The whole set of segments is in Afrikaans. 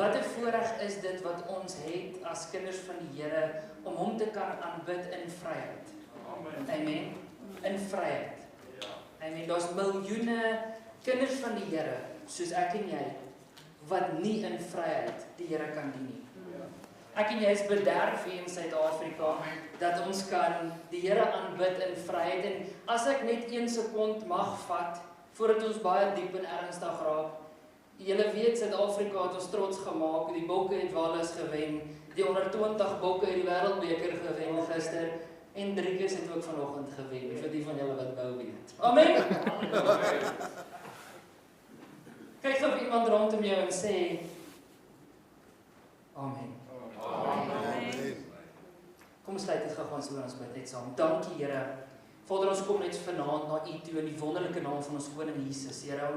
wat 'n voorreg is dit wat ons het as kinders van die Here om hom te kan aanbid in vryheid. Amen. In vryheid. Amen. Daar's miljoene kinders van die Here, soos ek en jy, wat nie in vryheid die Here kan dien nie. Ek en jy is bederf hier in Suid-Afrika, dat ons kan die Here aanbid in vryheid. En as ek net 1 sekond mag vat, voordat ons baie diep en ernstig raak, julle weet, Suid-Afrika het ons trots gemaak, die Bokke het Wallis gewen, die onder 20 Bokke het die Wêreldbeker gewen gister, en Driekes het ook vanoggend gewen, vir die van julle wat wou weet. Amen! Kyk gou op iemand rondom jou en sê, Amen. Amen. Kom sluit dit gou ons oor ons bid net saam. Dankie Here. Vader, ons kom net vanaand na U toe in die wonderlike naam van ons koning Jesus. Here,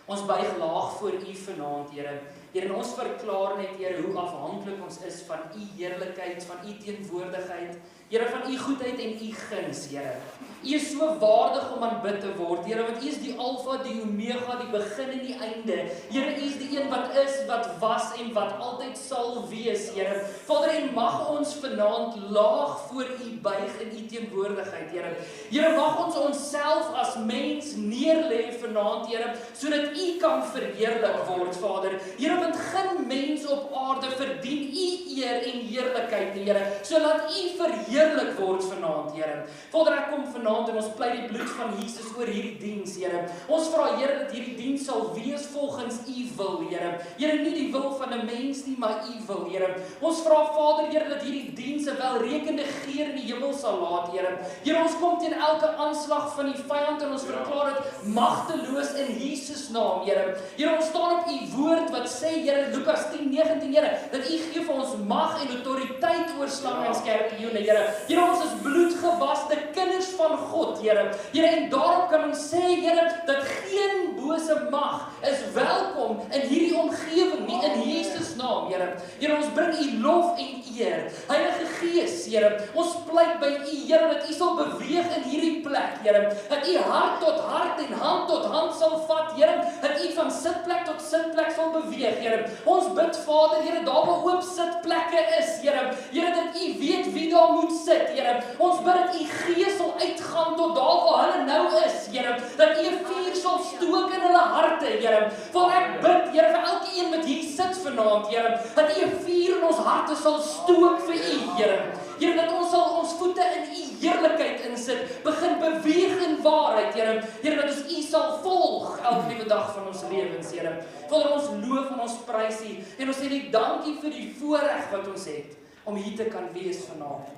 ons buig laag voor U vanaand, Here. Here, en ons verklaar net, Here, hoe afhanklik ons is van U heerlikheid, van U teenwoordigheid, Here, van U goedheid en U guns, Here. U is so waardig om aanbid te word, Here, want U is die Alfa, die Omega, die begin en die einde. Here, U is die een wat is, wat was en wat altyd sal wees, Here. Vader, en mag ons vanaand laag voor U buig in U teenwoordigheid, Here. Here, mag ons onsself as mens neerlê vanaand, Here, sodat U kan verheerlik word, Vader. Here, want geen mens op aarde verdien U eer en heerlikheid, Here. So laat U verheerlik word vanaand, Here. Vader, ek kom vanaand en ons pleit die bloed van Jesus oor hierdie diens, Here. Ons vra, Here, dat hierdie diens sal wees volgens U wil, Here. Here, nie die wil van 'n mens nie, maar U wil, Here. Ons vra, Vader, Here, dat hierdie diens 'n welrekende geur in die hemel sal laat, Here. Here, ons kom teen elke aanslag van die vyand en ons verklaar dit magteloos in Jesus naam, Here. Here, ons staan op U woord wat sê, Here, Lukas 10:19, Here, dat U gee vir ons mag en autoriteit oor slange en skorpioene, Here. Here, ons is bloedgewaste kinders van God, Here. Here, en daarom kan ons sê, Here, dat geen bose mag is welkom in hierdie omgewing nie, in Jesus naam, Here. Here, ons bring U lof en eer. Heilige Gees, Here, ons pleit by U, Here, dat U sal beweeg in hierdie plek, Here. Dat U hart tot hart en hand tot hand sal vat, Here. Dat U van sitplek tot sitplek sal beweeg, Here. Ons bid, Vader, Here, daar waar oop sitplekke is, Here. Here, dat U weet wie daar moet sit, Here. Ons bid dat U Gees sal uitgaan tot daar waar hulle nou is, Here. Dat U 'n vuur sal stook in hulle harte, Here. Want ek bid, Here, vir elkeen wat hier sit vanaand, Here, dat U 'n vuur in ons harte sal stook vir U, Here. Here, dat ons sal ons voete in U heerlikheid insit, begin beweeg in waarheid, Here. Here, dat ons U sal volg elke liewe dag van ons lewens, Here. Vader, ons loof en ons prys U en ons sê net dankie vir die voorreg wat ons het om hier te kan wees vanaand.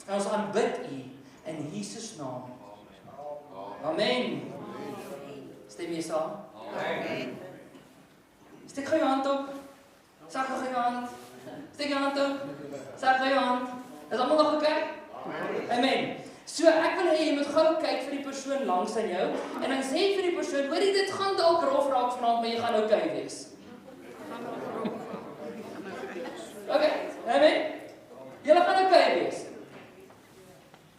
En ons aanbid U in Jesus naam. Amen. Stem jy saam? Amen. Steek gou jou hand op. Sak gou jou hand. Steek jou hand op. Sak gou jou hand. Is almal nog oké? Amen. So ek wil hê jy moet gou kyk vir die persoon langs aan jou en dan sê vir die persoon, hoorie, dit gaan dalk rof raak vanaand, maar jy gaan oké wees. Okay, amen. Julle gaan oké wees.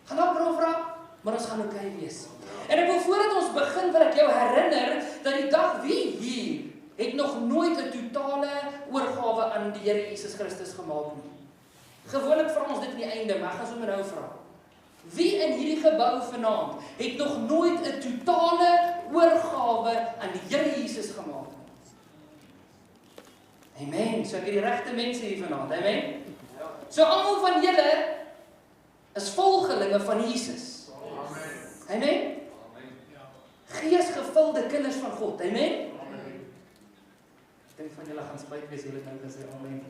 Gaan dalk rof raak, maar ons gaan oké wees. En ek wil voordat ons begin, wil ek jou herinner dat die dag wie hier het nog nooit 'n totale oorgawe aan die Here Jesus Christus gemaak nie. Gewoonlik vra ons dit aan die einde, maar ek gaan sommer nou vra. Wie in hierdie gebou vanaand het nog nooit 'n totale oorgawe aan die Here Jesus gemaak nie? Amen. So ek het die regte mense hier vanaand. Amen. So almal van julle is volgelinge van Jesus. Amen. Geesgevulde kinders van God. Amen. Ek dink van julle gaan spyt wees julle nou gesê amen.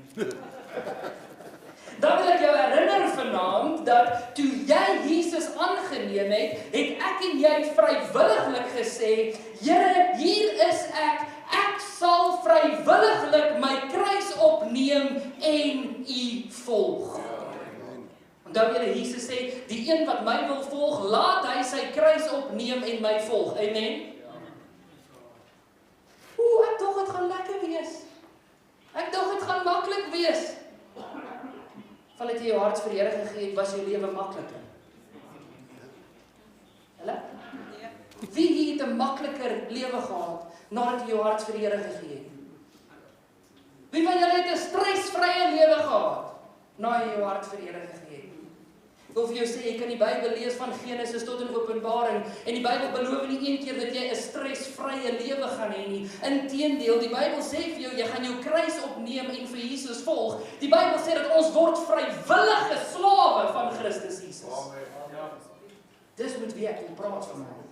Dan wil ek jou herinner vanaand dat toe jy Jesus aangeneem het, het ek en jy vrywilliglik gesê, Here, hier is ek sal vrywilliglik my kruis opneem en U volg. Onthou julle, Jesus sê, die een wat my wil volg, laat hy sy kruis opneem en my volg. Amen. Ek dink dit gaan lekker wees. Ek dink dit gaan maklik wees. Vandat jy jou hart vir die Here gegee het, was jou lewe makliker. Hallo? Wie het 'n makliker lewe gehad nadat jy jou hart vir die Here gegee het? Wie van julle het 'n na jy jou hart vir die Here gegee het. Ek wil vir jou sê, jy kan die Bybel lees van Genesis tot in Openbaring en die Bybel beloof nie een keer dat jy 'n stresvrye lewe gaan hê nie. Inteendeel, die Bybel sê vir jou, jy gaan jou kruis opneem en vir Jesus volg. Die Bybel sê dat ons word vrywillige slawe van Christus Jesus. Dis met wie ek wil praat vanmôre.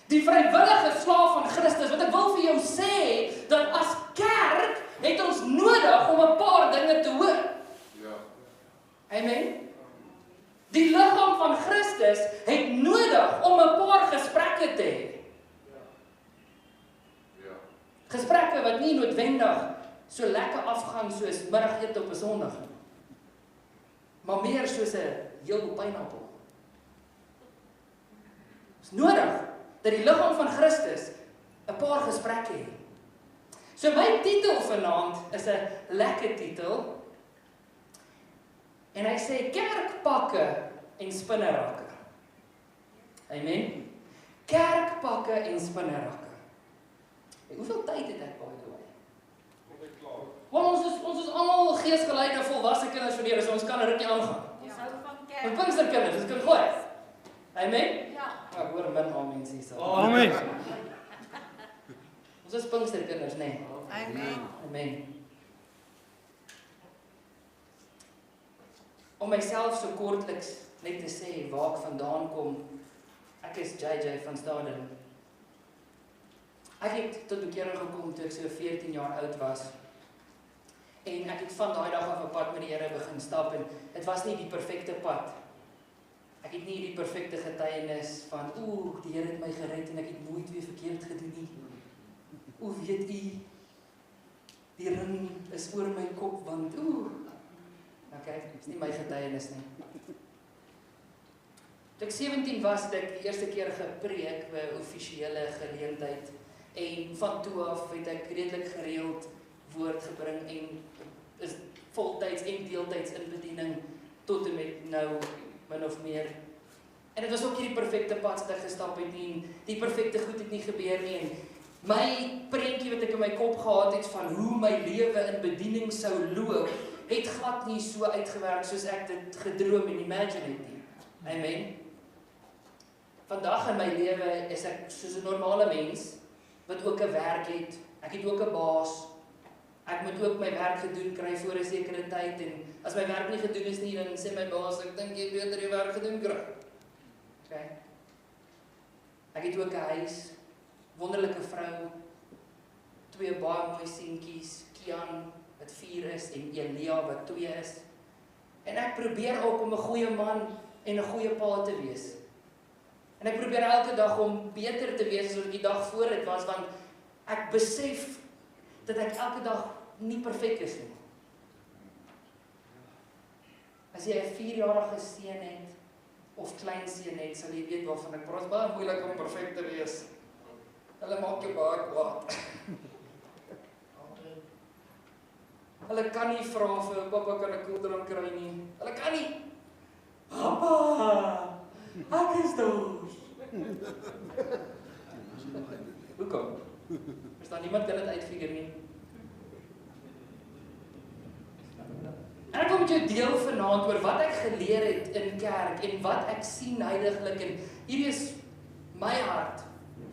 Die vrywillige slaaf van Christus, want ek wil vir jou sê, dat as kerk, het ons nodig om 'n paar dinge te hoor. Amen. Die liggaam van Christus het nodig om 'n paar gesprekke te hê. Gesprekke wat nie noodwendig so lekker afgaan soos middagete op 'n Sondag nie, maar meer soos 'n heel pineappel. Dit is nodig dat die liggaam van Christus 'n paar gesprekke het. So my titel vanaand is 'n lekker titel. En hy sê kerkpakke en spinnerakke. Amen. Kerkpakke en spinnerakke. Hoeveel tyd het ek by die way? Want ons is almal geesgeleide volwasse kinders van die Here, so ons kan 'n rukkie aangaan. Ons hou van kerk. Ons Pinksterkinders, dis kan goed. Amen. Ja. Ek hoor min amen hier. Amen. Ons is Pinksterkinders, nê? Nee. Amen. Amen. Om myself so kortliks net te sê waar ek vandaan kom. Ek is JJ van Staden. Ek het tot bekering gekom toe ek so 14 jaar oud was. En ek het van daai dag af 'n pad met die Here begin stap en dit was nie die perfekte pad. Ek het nie die perfekte getuienis van die Here het my gered en ek het nooit weer verkeerd gedoen nie. Weet u, die ring is oor my kop want okay, dis nie my getuienis nie. Toe ek 17 was, het ek die eerste keer gepreek by 'n offisiële geleentheid en van toe af het ek redelik gereeld woord gebring en is voltyds en deeltyds in bediening tot en met nou min of meer. En dit was ook nie die perfekte pad wat ek gestap het nie, die perfekte goed het nie gebeur nie en my prentjie wat ek in my kop gehad het van hoe my lewe in bediening sou loop, het glad nie so uitgewerk soos ek dit gedroom en imagine het nie. Amen. Vandag in my lewe is ek soos 'n normale mens wat ook 'n werk het. Ek het ook 'n baas. Ek moet ook my werk gedoen kry voor 'n sekere tyd en as my werk nie gedoen is nie, dan sê my baas, ek dink jy beter jy werk gedoen kry. Okay. Ek het ook 'n huis, wonderlike vrou, 2 baie mooi seentjies, Kian wat 4 is en Elia wat 2 is. En ek probeer ook om 'n goeie man en 'n goeie pa te wees. En ek probeer elke dag om beter te wees as wat die dag voor dit was, want ek besef dat ek elke dag nie perfek is nie. As jy 'n 4-jarige seun het of kleinseun het, sal jy weet waarvan ek praat. Dit is baie moeilik om perfek te wees. Hulle maak jou baie kwaad. Hulle kan nie vra vir pappa kan ek koeldrank kry nie. Hulle kan nie. Papa, ek is dood. Hoekom? Verstaan niemand kan dit uitfigure nie. En ek wil met jou deel vanaand oor wat ek geleer het in kerk en wat ek sien heiliglik en hierdie is my hart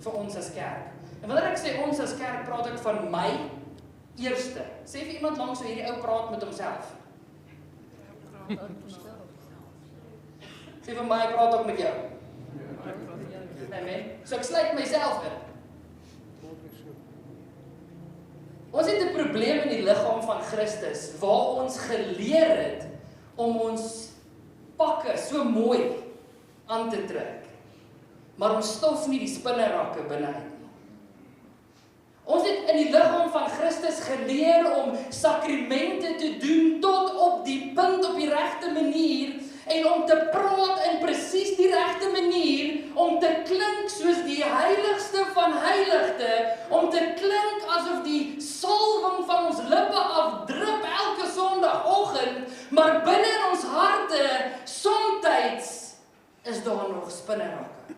vir ons as kerk. En wanneer ek sê ons as kerk, praat ek van my eerste. Sê vir iemand langs so hierdie ou praat met homself. Sê vir my, praat ook met jou. Amen. So ek sluit myself in. Ons het 'n probleem in die liggaam van Christus waar ons geleer het om ons pakke so mooi aan te trek. Maar ons stof nie die spinnerakke binne uit nie. Ons het in die liggaam van Christus geleer om sakramente te doen tot op die punt op die regte manier en om te praat in presies die regte manier, om te klink soos die heiligste van heiligte, om te klink asof die salwing van ons lippe afdrup elke Sondagoggend, maar binne in ons harte soms is daar nog spinnerakke.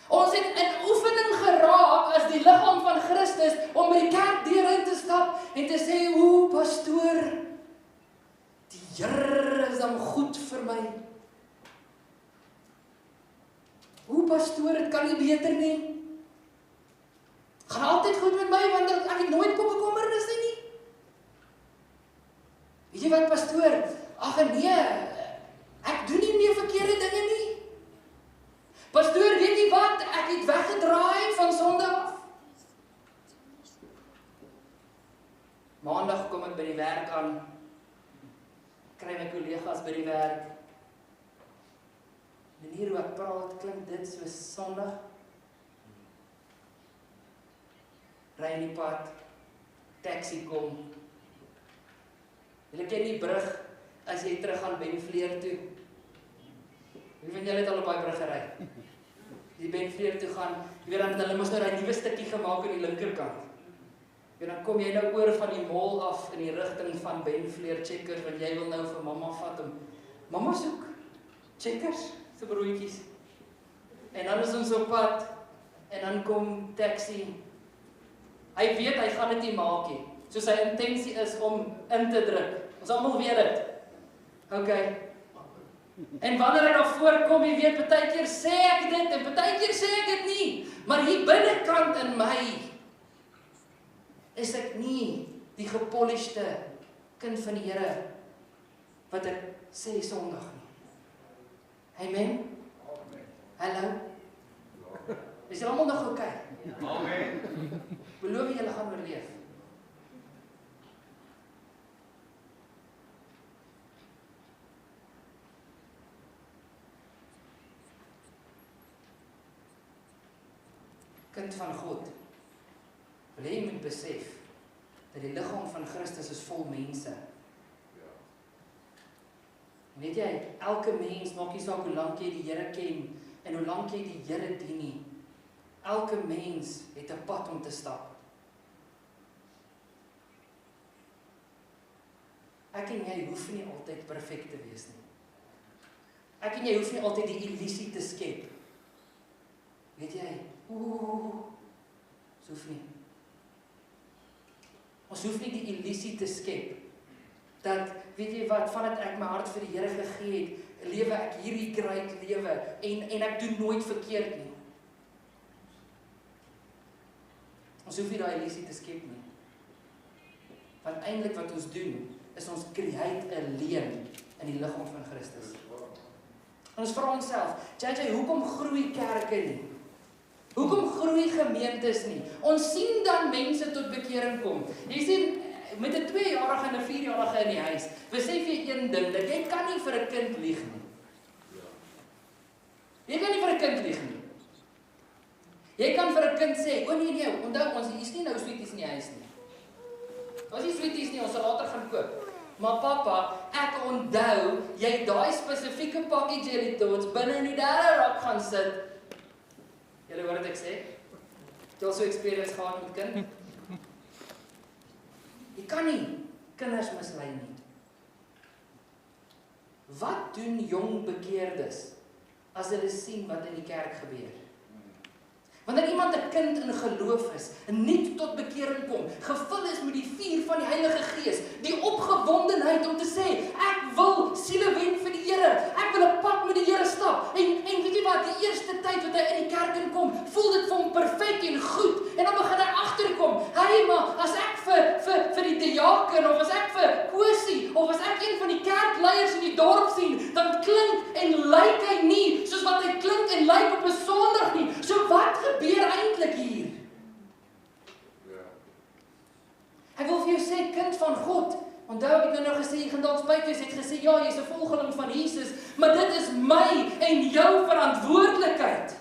Ons het in oefening geraak as die liggaam van Christus om by die kerkdeur in te stap en te sê, pastoor, die Here is dan goed vir my. Hoe pastoor, dit kan nie beter nie. Gaan altyd goed met my, want ek het nooit bekommernisse nie. Weet jy wat, pastoor? Ag nee, ek doen nie meer verkeerde dinge nie. Pastoor, weet jy wat? Ek het weggedraai van sonde af. Maandag kom ek by die werk aan, kry my kollegas by die werk. Die manier hoe ek praat, klink dit so sondig. Ry in die pad, taxi kom. Julle ken die brug, as jy terug gaan Benfleer toe. Wie van julle het al op daai brug gery? Die Benfleer toe gaan, jy weet dan het hulle mos nou daai nuwe stukkie gemaak aan die linkerkant. En dan kom jy nou oor van die mall af in die rigting van Benfleer Checkers, want jy wil nou vir mamma vat om mamma soek Checkers, so broodjies. En dan is ons op pad en dan kom taxi. Hy weet hy gaan dit nie maak nie. So sy intensie is om in te druk. Ons almal weet dit. Okay. En wanneer hy daar voorkom, jy weet, partykeer sê ek dit en partykeer sê ek dit nie. Maar hier binnekant in my is ek nie die gepolishte kind van die Here wat ek sê Sondag nie. Amen. Hallo. Is julle almal nog okay? Amen. Beloof julle gaan oorleef. Kind van God. Wil jy moet besef dat die liggaam van Christus is vol mense. Weet jy, elke mens, maak nie saak hoe lank jy die Here ken en hoe lank jy die Here dien nie. Elke mens het 'n pad om te stap. Ek en jy hoef nie altyd perfek te wees nie. Ek en jy hoef nie altyd die illusie te skep. Weet jy, so hoef nie. Ons hoef nie die illusie te skep dat, weet jy wat, vandat ek my hart vir die Here gegee het, lewe ek hierdie great lewe en ek doen nooit verkeerd nie. Ons hoef nie daai illusie te skep nie. Want eintlik wat ons doen, is ons create 'n leuen in die liggaam van Christus. En ons vra onsself, JJ, hoekom groei kerke nie? Hoekom groei gemeentes nie? Ons sien dan mense tot bekering kom. Jy sien, met 'n 2-jarige en 'n 4-jarige in die huis, besef jy een ding, dat jy kan nie vir 'n kind lieg nie. Jy kan nie vir 'n kind lieg nie. Jy kan vir 'n kind sê, o nee, onthou ons, hier's nie nou sweeties in die huis nie. Ons nie sweeties nie, ons sal later gaan koop. Maar pappa, ek onthou, jy het daai spesifieke pakkie jelly tots binne in die derde rak gaan sit. Julle hoor wat ek sê? Jy al so experience gehad met kind? Jy kan nie kinders mislei nie. Wat doen jong bekeerdes as hulle sien wat in die kerk gebeur? Wanneer iemand 'n kind in geloof is, nuut tot bekering kom, gevul is met die vuur van die Heilige Gees, die opgewondenheid om te sê, ek wil siele wen vir die Here, ek wil 'n pad met die Here stap, en weet jy wat, die eerste tyd wat hy in die kerk inkom, voel dit vir hom perfek en goed, en dan begin hy agterkom, hey, maar as ek vir die diaken, of as ek vir Kosie, of as ek een van die kerkleiers in die dorp sien, dan klink en lyk hy nie, soos wat hy klink en lyk op 'n Sondag nie, so wat gebeur eintlik hier? Ek wil vir jou sê, kind van God, onthou ek het nou gesê, jy gaan dalk spyt wees, het gesê, ja, jy's 'n volgeling van Jesus, maar dit is my en jou verantwoordelikheid.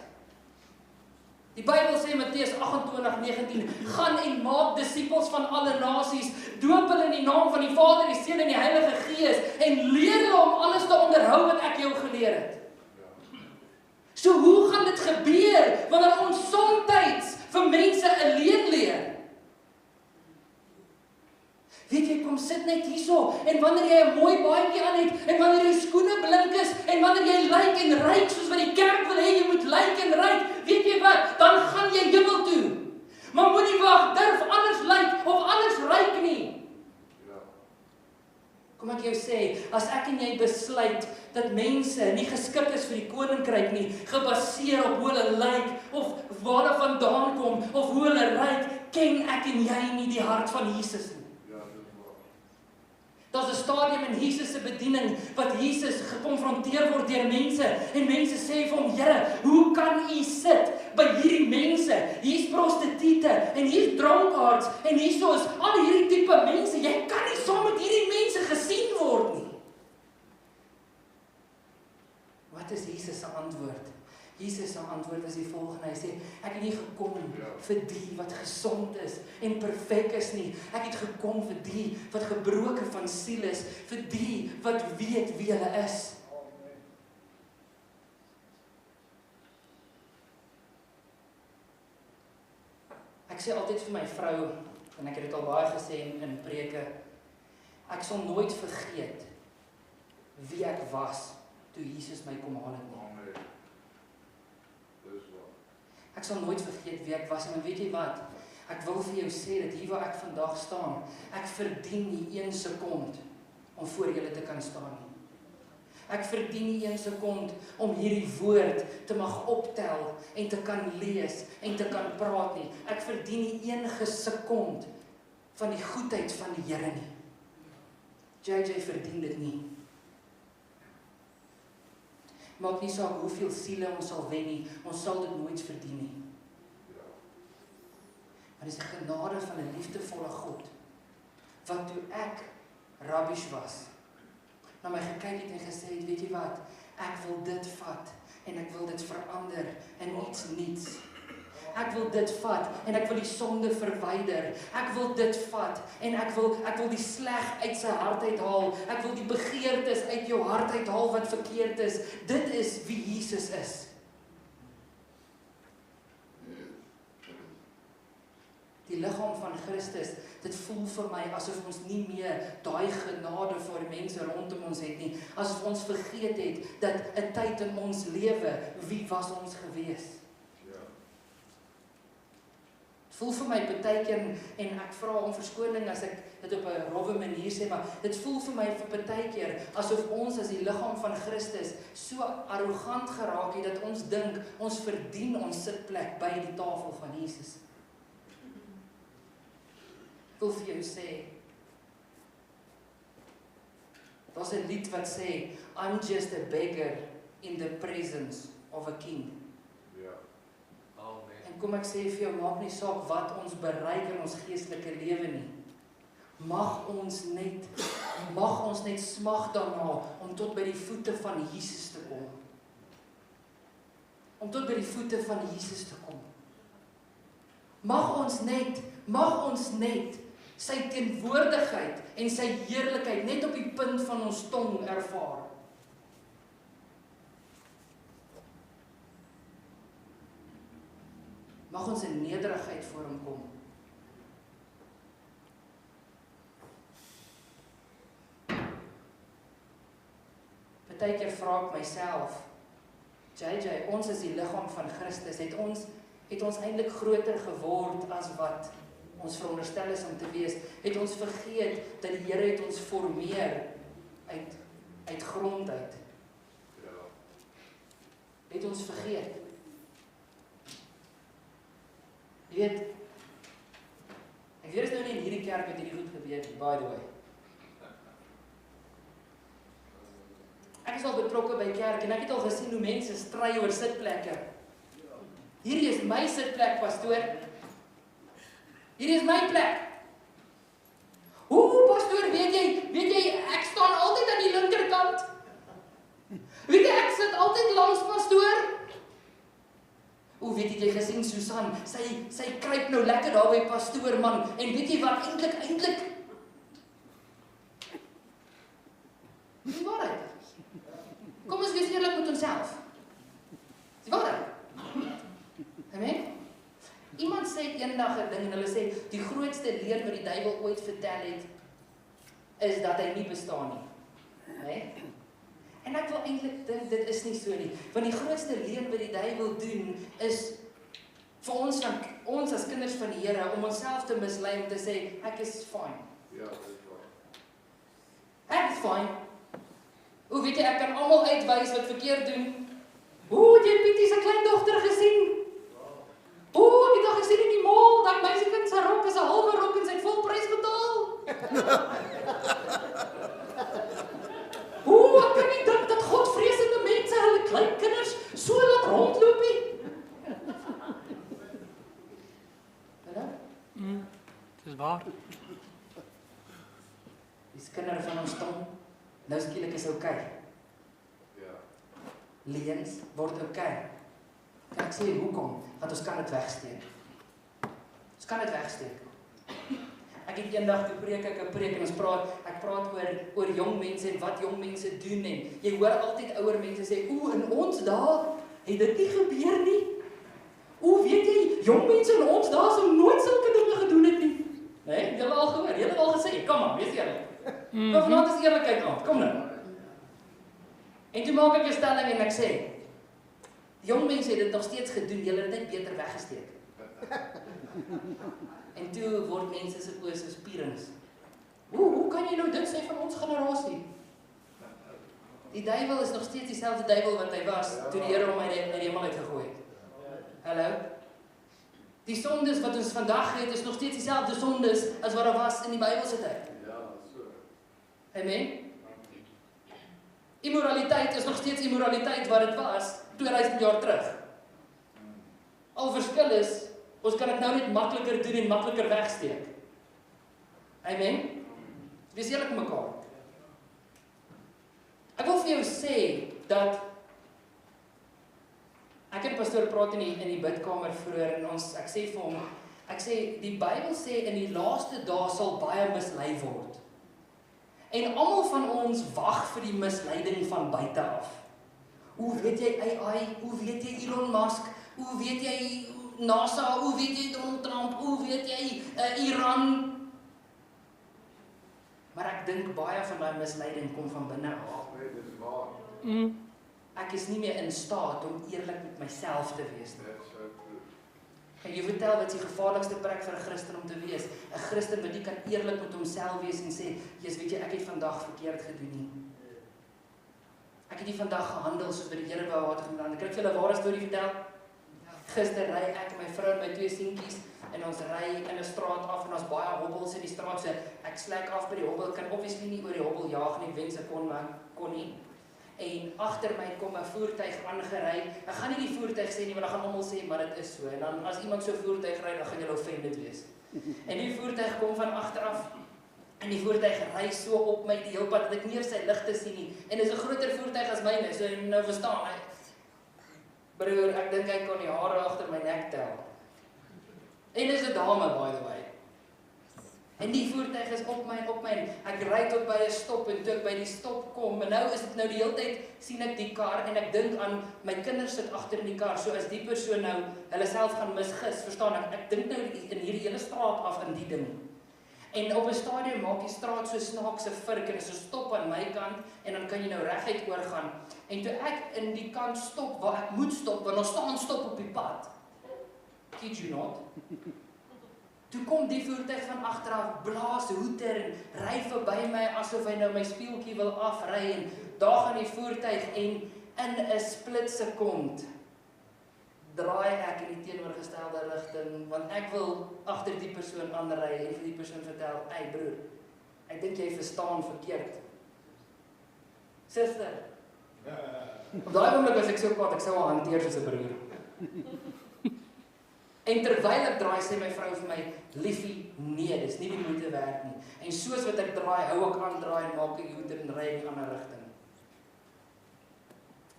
Die Bybel sê, Matteus 28:19, gaan en maak disippels van alle nasies, doop hulle in die naam van die Vader, die Seun en die Heilige Gees, en leer hulle om alles te onderhou wat ek jou geleer het. So hoe gaan dit gebeur, wanneer ons somtyds vir mense alleen leer? Weet jy, kom sit net hierso, en wanneer jy 'n mooi baadjie aan het, en wanneer jou skoene blink is, en wanneer jy lyk en ryk, soos wat die kerk wil hê, jy moet lyk en ryk, weet jy wat, dan gaan jy hemel toe. Maar moenie wag, durf anders lyk, of anders ryk nie. ek jou sê, as ek en jy besluit dat mense nie geskik is vir die koninkryk nie, gebaseer op hoe hulle lyk, of waar hulle vandaan kom, of hoe hulle ryk, ken ek en jy nie die hart van Jesus nie. Daar's 'n stadium in Jesus se bediening wat Jesus gekonfronteer word deur mense en mense sê vir hom, Here, hoe kan u sit by hierdie mense? Hier's prostituie en hier's dronkaards en hierso is al hierdie tipe mense. Jy kan nie saam met hierdie mense gesien word nie. Wat is Jesus se antwoord? Jesus se antwoord is die volgende. Hy sê, ek het nie gekom vir die wat gesond is en perfek is nie. Ek het gekom vir die wat gebroken van siel is, vir die wat weet wie hulle is. Ek sê altyd vir my vrou, en ek het dit al baie gesê in preke, ek sal nooit vergeet wie ek was toe Jesus my kom haal het nie. Ek sal nooit vergeet wie ek was, en weet jy wat? Ek wil vir jou sê dat hier waar ek vandag staan, ek verdien nie 1 sekond om voor julle te kan staan nie. Ek verdien nie 1 sekond om hierdie woord te mag optel en te kan lees en te kan praat nie. Ek verdien nie enige sekond van die goedheid van die Here nie. JJ verdien dit nie. Maak nie saak hoeveel siele ons sal wen nie, ons sal dit nooit verdien nie. Maar dis die genade van 'n liefdevolle God, wat toe ek rubbish was, na my gekyk het en gesê het, weet jy wat, ek wil dit vat, en ek wil dit verander, in iets niets. Ek wil dit vat, en ek wil die sonde verwyder. Ek wil dit vat, en ek wil die sleg uit sy hart uithaal. Ek wil die begeertes uit jou hart uithaal wat verkeerd is. Dit is wie Jesus is. Die liggaam van Christus, dit voel vir my asof ons nie meer daai genade vir mense rondom ons het nie. Asof ons vergeet het dat 'n tyd in ons lewe, wie was ons gewees? Voel vir my partykeer, en ek vra om verskoning as ek dit op 'n rowwe manier sê, maar dit voel vir my vir partykeer asof ons as die liggaam van Christus so arrogant geraak het dat ons dink ons verdien ons sitplek by die tafel van Jesus. Ek wil vir jou sê, daar's 'n lied wat sê, I'm just a beggar in the presence of a king. Kom ek sê vir jou, maak nie saak wat ons bereik in ons geestelike lewe nie. Mag ons net smag daarna om tot by die voete van Jesus te kom. Om tot by die voete van Jesus te kom. Mag ons net sy teenwoordigheid en sy heerlikheid net op die punt van ons tong ervaar. Mag ons in nederigheid voor hom kom. Partykeer vra ek myself, JJ, ons is die liggaam van Christus, het ons eintlik groter geword as wat ons veronderstel is om te wees? Het ons vergeet dat die Here het ons formeer uit grond uit? Het ons vergeet? Jy weet, ek weet is nou nie in hierdie kerk het hierdie goed gebeur, by the way. Ek is al betrokke by kerk en ek het al gesien hoe mense stry oor sitplekke. Hierdie is my sitplek, pastoor. Hierdie is my plek. Pastoor, weet jy, ek staan altyd aan die linkerkant. Weet jy, ek sit altyd langs pastoor. Weet jy gesien Susan, sy kruip nou lekker daar by pastoor man, en weet jy wat, eintlik, die waarheid. Kom ons wees eerlik met onsself. Die waarheid. Amen? Iemand sê eendag 'n ding en hulle sê, die grootste leuen wat die duiwel ooit vertel het, is dat hy nie bestaan nie. Nee? En ek wil eintlik dink, dit is nie so nie. Want die grootste leuen wat die duiwel doen, is vir ons as kinders van die Here, om onsself te mislei om te sê, ek is fine. Ja, dit is waar. Ek is fyn. Hoe weet jy, ek kan almal uitwys wat verkeerd doen. Het jy Pietie se kleindogter gesien? Ek het al gesien in die mall, dat meisiekind se rok is 'n halwe rok en sy het vol prys betaal. Ek kan nie dink dat godvreesende mense hulle klein kinders so laat rondloop nie. Dis waar. Die kinders van ons tong, nou skielik is okay. Leuns word okay. Kan ek sê hoekom? Want ons kan dit wegsteek. Ons kan dit wegsteek. Ek het eendag toe preek ek 'n preek en ek praat oor jong mense en wat jong mense doen en jy hoor altyd ouer mense sê, in ons dae het dit nie gebeur nie. Weet jy, jong mense in ons dae sou nooit sulke dinge gedoen het nie. Nee, julle al gehoor, julle al gesê, kom aan, wees eerlik. Maar vanaand is eerlikheid aan, kom nou. En toe maak ek 'n stelling en ek sê, jong mense het dit nog steeds gedoen, julle het net beter weggesteek. En toe word mense se oë so spierings. Hoe kan jy nou dit sê van ons generasie? Die duiwel is nog steeds dieselfde duiwel wat hy was toe die Here hom uit die hemel uitgegooi het. Hallo? Die sondes wat ons vandag het is nog steeds dieselfde sondes as wat daar was in die Bybel se tyd. Ja, so. Amen. Immoraliteit is nog steeds immoraliteit wat dit was 2000 jaar terug. Al verskil is, ons kan dit nou net makliker doen en makliker wegsteek. Amen. Wees eerlik met mekaar. Ek wil vir jou sê dat ek het pastoor praat in die bidkamer vroeër en ek sê vir hom, die Bybel sê in die laaste dae sal baie mislei word. En almal van ons wag vir die misleiding van buite af. Hoe weet jy AI? Hoe weet jy Elon Musk? Hoe weet jy NASA? Hoe weet jy Donald Trump? Hoe weet jy Iran? Maar ek dink baie van daai misleiding kom van binne af. Ek is nie meer in staat om eerlik met myself te wees nie. Kan jy vertel wat is die gevaarlikste plek vir 'n Christen om te wees? 'n Christen wat nie kan eerlik met homself wees en sê, "Jesus, weet jy, ek het vandag verkeerd gedoen nie. Ek het nie vandag gehandel soos wat die Here wou hê gedaan. Ek het vir julle 'n ware storie vertel. Gister ry ek, my vrou en my 2 seentjies en ons ry in 'n straat af en ons baie hobbels in die straat. So ek slek af by die hobbel, kan obviously nie oor die hobbel jaag nie, wens ek kon nie. En agter my kom 'n voertuig aangery. Ek gaan nie die voertuig sê nie, want dan gaan almal sê maar dit is so. En dan as iemand so 'n voertuig ry, dan gaan julle offended wees. En die voertuig kom van agter af. En die voertuig ry so op my die hele pad dat ek nie sy ligte sien nie. En dit is 'n groter voertuig as myne, so nou verstaan hy. Broer, ek dink hy kon die hare agter my nek tel. En dis 'n dame, by the way. En die voertuig is op my. Ek ry tot by 'n stop en toe ek by die stop kom, en nou is dit nou die hele tyd sien ek die kar en ek dink aan my kinders sit agter in die kar. So as die persoon nou hulle self gaan misgis, verstaan ek dink nou in hierdie hele straat af in die ding. En op 'n stadium maak die straat so snaakse vurk en is so stop aan my kant en dan kan jy nou reguit oorgaan. En toe ek in die kant stop waar ek moet stop, want ons staan stop op die pad. Kid you not? Toe kom die voertuig van agter af, blaas hoeter en ry verby my asof hy nou my spieeltjie wil afry en daar gaan die voertuig en in 'n split sekond draai ek in die teenoorgestelde rigting, want ek wil agter die persoon aanry en vir die persoon vertel, "Hey broer, ek dink jy verstaan verkeerd." Suster. Op daai oomblik was ek so kwaad, ek sou haar hanteer soos 'n broer. En terwyl ek draai, sê my vrou vir my, "Liefie, nee, dis nie die moeite werd nie." En soos wat ek draai, hou ek aan draai en maak 'n U-turn en ry in 'n ander rigting.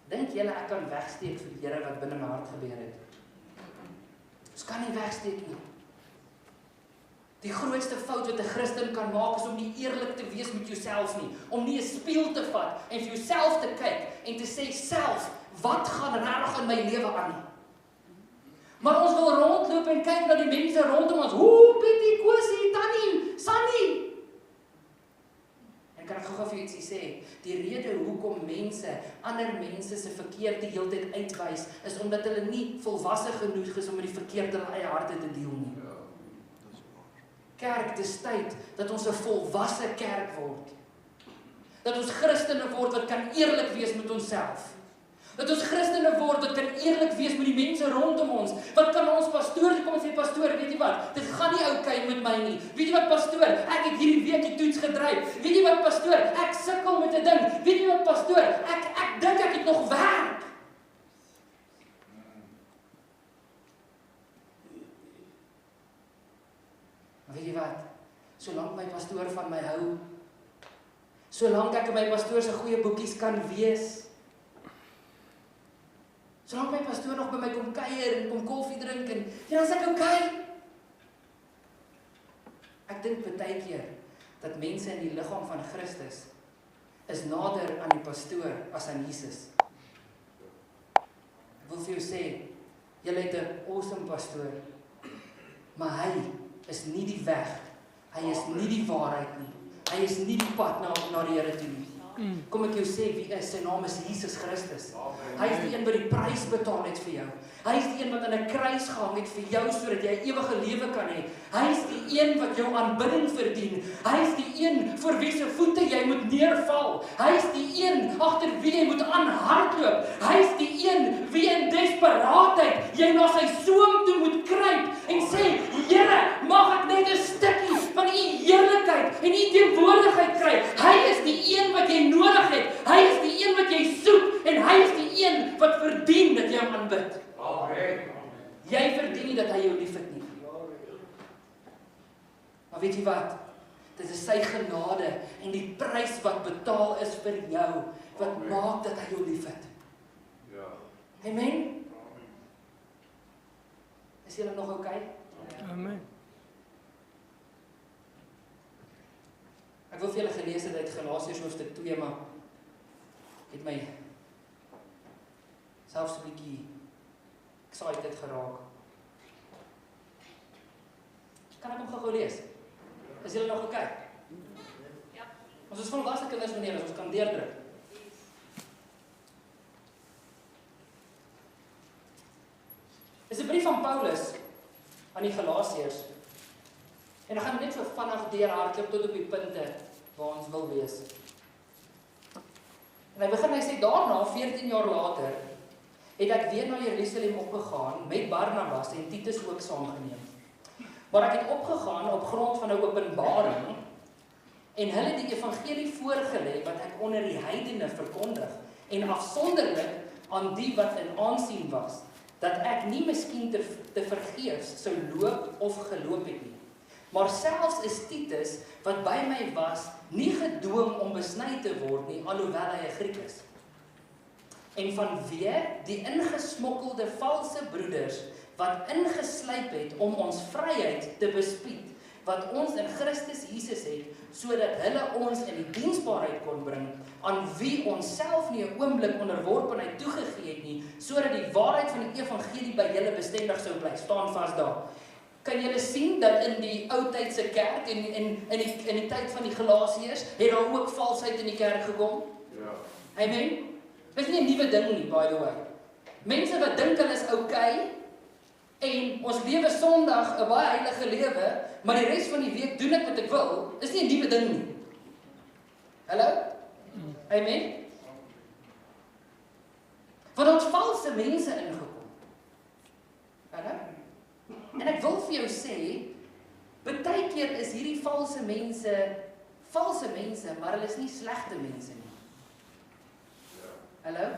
Dink julle ek kan wegsteek vir die Here wat binne my hart gebeur het? Ons kan nie wegsteek nie. Die grootste fout wat 'n Christen kan maak is om nie eerlik te wees met jouself nie, om nie 'n spieël te vat en vir jouself te kyk en te sê self, wat gaan regtig in my lewe aan? Maar ons wil rondloop en kyk na die mense rondom ons. Pietie, Kosie, Tannie, Sannie. En kan ek gou vir ietsie sê, die rede hoekom ander mense se verkeerd die hele tyd uitwys, is omdat hulle nie volwasse genoeg is om met die verkeerd in hulle eie harte te deel nie. Kerk, dis tyd dat ons 'n volwasse kerk word. Dat ons Christene word wat kan eerlik wees met onsself. Dat ons Christene word wat kan eerlik wees met die mense rondom ons. Wat kan ons pastoor kom en sê, pastoor, weet jy wat? Dit gaan nie oukei met my nie. Weet jy wat, pastoor? Ek het hierdie week die toets gedryf. Weet jy wat, pastoor? Ek sukkel met 'n ding. Weet jy wat, pastoor? Ek dink ek het nog werk. Maar weet jy wat? Solank my pastoor van my hou, solank ek in my pastoor se goeie boekies kan wees, solank my pastoor nog by my kom kuier en kom koffie drink en dan is ek okay. Ek dink baie keer dat mense in die liggaam van Christus is nader aan die pastoor as aan Jesus. Ek wil vir jou sê, jy het 'n awesome pastoor, maar hy is nie die weg, hy is nie die waarheid nie, hy is nie die pad na die Here toe nie. Kom ek jou sê wie is, sy naam is Jesus Christus. Hy is die een wat die prys betaal het vir jou. Hy is die een wat aan 'n kruis gehang het vir jou sodat jy ewige lewe kan hê. Hy is die een wat jou aanbidding verdien. Hy is die een voor wie se voete jy moet neerval. Hy is die een agter wie jy moet aanhardloop. Hy is die een wie in desperaatheid jy na sy soem toe moet kruip en sê, Here, mag ek net 'n stukkie van u heerlikheid en u teenwoordigheid kry. Hy is die een wat jy nodig het. Hy is die een wat jy soek en hy is die een wat verdien dat jy hom aanbid. Amen. Jy verdien nie dat hy jou liefhet nie. Maar weet jy wat? Dit is sy genade en die prys wat betaal is vir jou wat maak dat hy jou liefhet. Ja. Amen. Is julle nog okay? Amen. Ek wil vir julle gelees het uit Galasiërs hoofstuk 2, maar het my selfs 'n bietjie excited geraak. Kan ek hom gou lees? Is julle nog okay? Ja. Ons is volwasse kinders meneer, ons kan deurdruk. Dis 'n brief van Paulus aan die Galasiërs. En dan gaan net so vinnig deurhardloop tot op die punte waar ons wil wees. En hy sê daarna, 14 jaar later, het ek weer na Jerusalem opgegaan met Barnabas en Titus ook saamgeneem. Maar ek het opgegaan op grond van 'n openbaring en hulle die evangelie voorgelê wat ek onder die heidene verkondig en afsonderlik aan die wat in aansien was, dat ek nie miskien te vergeefs sou loop of geloop het nie. Maar selfs is Titus, wat by my was, nie gedwing om besny te word nie, alhoewel hy 'n Griek is. En vanweë die ingesmokkelde valse broeders, wat ingeslyp het om ons vryheid te bespied, wat ons in Christus Jesus het, sodat hulle ons in die diensbaarheid kon bring, aan wie ons self nie 'n oomblik onderworpenheid toegegee het nie, sodat die waarheid van die evangelie by julle bestendig sou bly. Staan vas daar. Kan julle sien dat in die ou tyd se kerk en in die tyd van die Galasiërs het daar ook valsheid in die kerk gekom? Ja. Amen. Dit is nie 'n nuwe ding nie, by the way. Mense wat dink hulle is okay en ons lewe Sondag 'n baie heilige lewe, maar die res van die week doen ek wat ek wil, is nie 'n nuwe ding nie. Hallo? Amen. Want ons valse mense ingekom. Hallo? En ek wil vir jou sê, baie keer is hierdie valse mense, maar hulle is nie slegte mense nie. Hallo?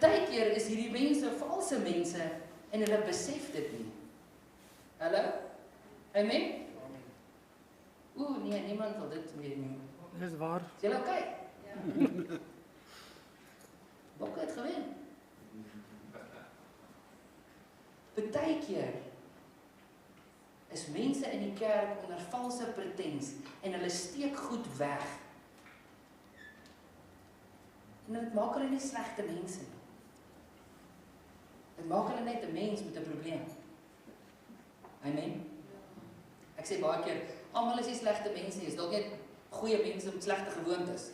Baie keer is hierdie mense valse mense en hulle besef dit nie. Hallo? Amen? Nee, niemand wil dit weet nie. Dis waar. Is julle okay? Ja. Bokke het gewen. Baie keer is mense in die kerk onder valse pretens en hulle steek goed weg. En dit maak hulle nie slegte mense nie. Dit maak hulle net 'n mens met 'n probleem. Amen. Ek sê baie keer, almal is nie slegte mense nie, is dalk net goeie mense met slegte gewoontes.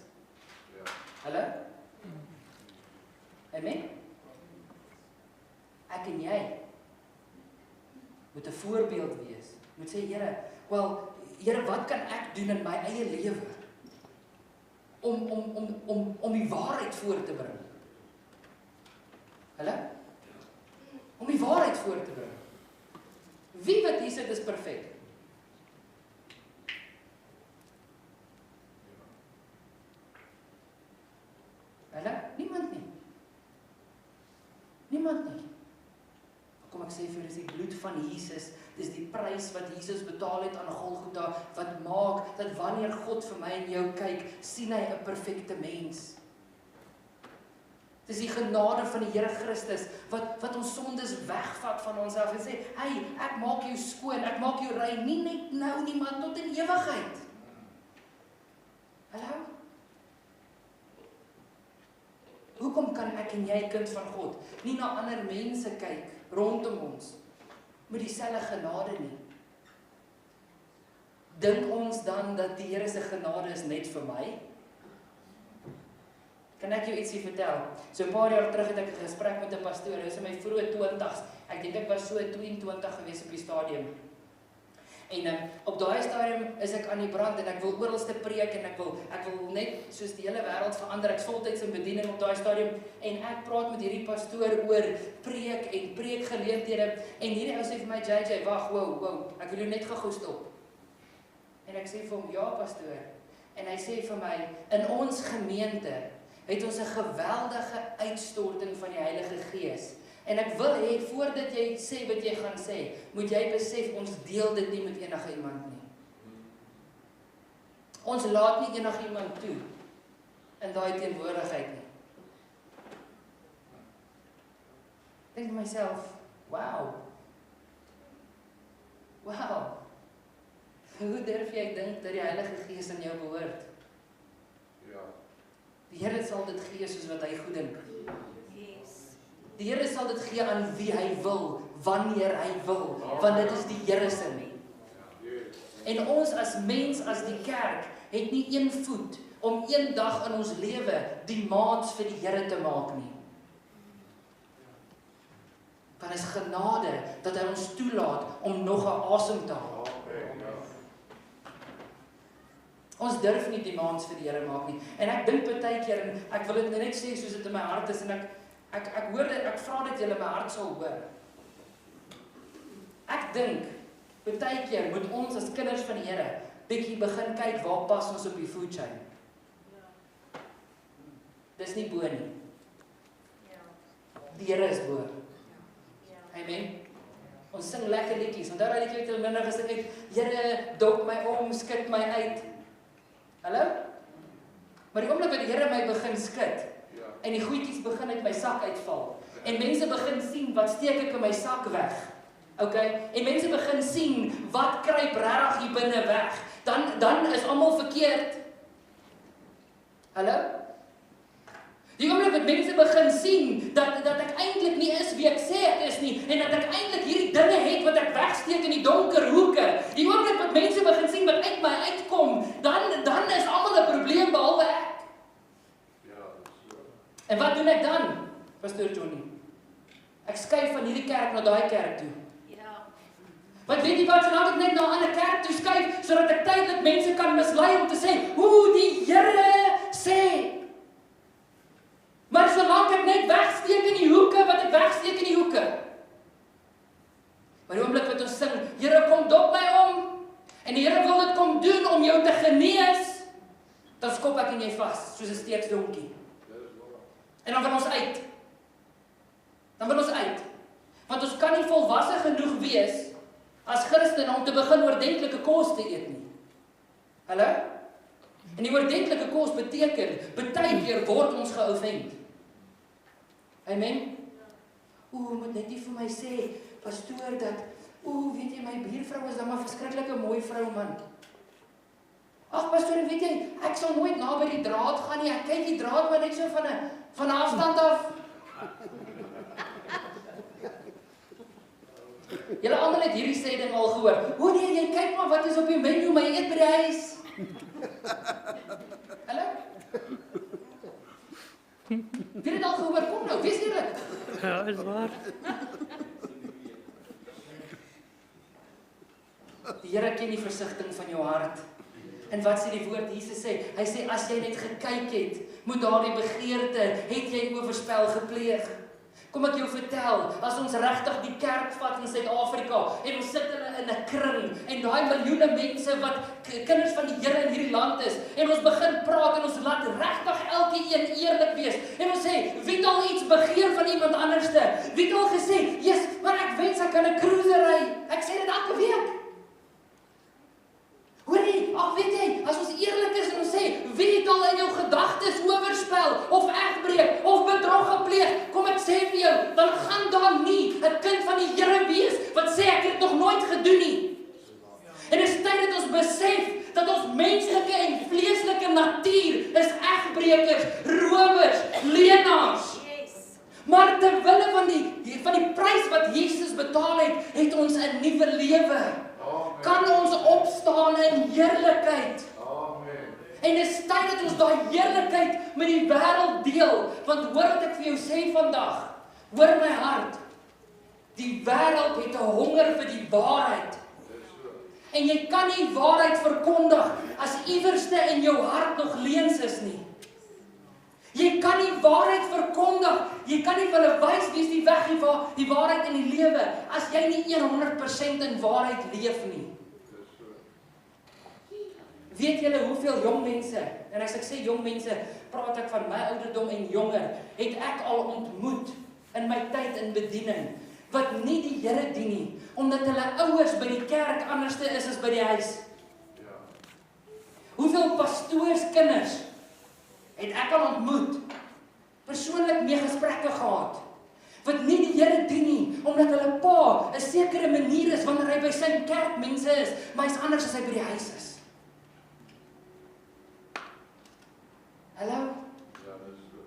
Ja. Hallo? Amen. Ek en jy moet 'n voorbeeld wees. Moet sê, Here, Here, wat kan ek doen in my eie lewe? om die waarheid voor te bring. Hulle? Om die waarheid voor te bring. Wie wat hier sit is perfek? Hulle? Niemand nie. Niemand nie. Kom ek sê vir julle, dis die bloed van Jesus, dis die prys wat Jesus betaal het aan Golgotha, wat maak dat wanneer God vir my en jou kyk, sien hy 'n perfekte mens. Dis die genade van die Here Christus wat ons sondes wegvat van ons af en sê, hey, ek maak jou skoon, ek maak jou rein, nie net nou nie, maar tot in ewigheid. Hallo? Hoekom kan ek en jy kind van God nie na ander mense kyk rondom ons met dieselfde genade nie? Dink ons dan dat die Here se genade is net vir my? Kan ek jou ietsie vertel? So 'n paar jaar terug het ek 'n gesprek met 'n pastoor, hy was in my vroeë 20's. Ek dink ek was so 22 gewees op die stadium. En op daai stadium is ek aan die brand en ek wil oralste preek en ek wil net soos die hele wêreld verander. Ek voltyds in bediening op daai stadium en ek praat met hierdie pastoor oor preek en preekgeleenthede en hierdie ou sê vir my, JJ, wag, wow, ek wil jou net gou stop. En ek sê vir hom, ja pastoor. En hy sê vir my, in ons gemeente het ons 'n geweldige uitstorting van die Heilige Gees. En ek wil hê, voordat jy sê wat jy gaan sê, moet jy besef, ons deel dit nie met enige iemand nie. Ons laat nie enige iemand toe in daai teenwoordigheid nie. Ek dink vir myself, wow. Hoe durf jy dink dat die Heilige Gees aan jou behoort? Die Here sal dit gee soos wat hy goed dink. Die Here sal dit gee aan wie hy wil, wanneer hy wil, want dit is die Here se nie. En ons as mens, as die kerk, het nie een voet om een dag in ons lewe die maats vir die Here te maak nie. Want is genade dat hy ons toelaat om nog 'n asem te haal. Ons durf nie die maats vir die Here maak nie. En ek dink baie keer, en ek wil dit net sê soos dit in my hart is, en ek hoor dit, ek vra dit julle my hart sal hoor. Ek dink, baie keer moet ons as kinders van die Here bietjie begin kyk waar pas ons op die food chain. Dis nie bo nie. Die Here is bo. Amen. Ons sing lekker liedjies. Onthou daai liedjie wat hulle minder gesing het, Here, dop my om, skud my uit. Hallo? Maar die oomblik wat die Here my begin skud, en die goedjies begin uit my sak uitval, en mense begin sien, wat steek ek in my sak weg, okay? En mense begin sien, wat kruip regtig hier binne weg, dan is almal verkeerd. Hallo? Die oomblik wat mense begin sien, dat ek eintlik nie is wie ek sê ek is nie, en dat ek eintlik hierdie dinge het wat ek wegsteek in die donker hoeke, die oomblik wat mense begin sien wat uit my uitkom, dan is almal 'n probleem behalwe ek. En wat doen ek dan, Pastor Johnny? Ek skuif van hierdie kerk na daai kerk toe. Want weet jy wat, solank ek net na 'n ander kerk toe skuif, sodat ek tydelik mense kan mislei om te sê, hoe die Here sê. Maar solank ek net wegsteek in die hoeke, wat ek wegsteek in die hoeke. Maar die oomblik wat ons sing, Here kom dop my om, en die Here wil dit kom doen om jou te genees, dan skop ek en jy vas, soos 'n steeksdonkie. En dan wil ons uit. Want ons kan nie volwasse genoeg wees, as Christene om te begin oordentlike kos te eet nie. Hallo? En die oordentlike kos beteken, baie keer word ons geoffend. Amen? Moet net nie vir my sê, pastoor, dat, weet jy, my buurvrou is dan maar verskriklike mooi vrou, man. Ag, pastoor, weet jy, ek sal nooit naby die draad gaan nie, ek kyk die draad maar net so van 'n afstand af. Julle almal het hierdie sê ding al gehoor. Nee, jy kyk maar wat is op die menu, my eet by die huis. Hallo? Wie het dit al gehoor? Kom nou, wees eerlik. Ja, is waar. Die Here ken die versigtiging van jou hart. En wat sê die woord? Jesus sê, hy sê, as jy net gekyk het, moet daardie begeerte, het jy oorspel gepleeg. Kom ek jou vertel, as ons regtig die kerk vat in Suid-Afrika en ons sit hulle in 'n kring en daai miljoene mense wat kinders van die Here in hierdie land is en ons begin praat en ons laat regtig elkeen eerlik wees en ons sê, wie het al iets begeer van iemand anderste? Wie het al gesê, "Jesus, maar ek wens ek kan 'n cruiser ry." Ek sê dit elke week. Hoorie, ag weet jy, as ons eerlik is en ons sê, wie het al in jou gedagtes oorspel, of egbreek, of bedrog gepleeg, kom ek sê vir jou, dan gaan daar nie 'n kind van die Here wees, wat sê ek het nog nooit gedoen nie. En dit is tyd dat ons besef, dat ons menslike en vleeslike natuur is egbreekers, rowers, leenaars. Maar ter wille van die prys wat Jesus betaal het, het ons 'n nuwe lewe. Kan ons opstaan in heerlikheid. Amen. En dit is tyd dat ons daai heerlikheid met die wêreld deel. Want hoor wat ek vir jou sê vandag. Hoor my hart. Die wêreld het 'n honger vir die waarheid. En jy kan nie waarheid verkondig as iewerste in jou hart nog leuns is nie. Jy kan nie waarheid verkondig. Jy kan nie vir hulle wys wie is die weg, die waarheid in die lewe, as jy nie 100% in waarheid leef nie. Weet julle hoeveel jong mense, en as ek sê jong mense, praat ek van my ouderdom en jonger, het ek al ontmoet in my tyd in bediening, wat nie die Here dien nie, omdat hulle ouers by die kerk anderste is as by die huis. Hoeveel pastoorskinders het ek al ontmoet, persoonlik mee gesprekke gehad, wat nie die Here dien nie, omdat hulle pa 'n sekere manier is wanneer hy by sy kerk mense is, maar hy's anders as hy by die huis is. Hallo? Ja, dis so.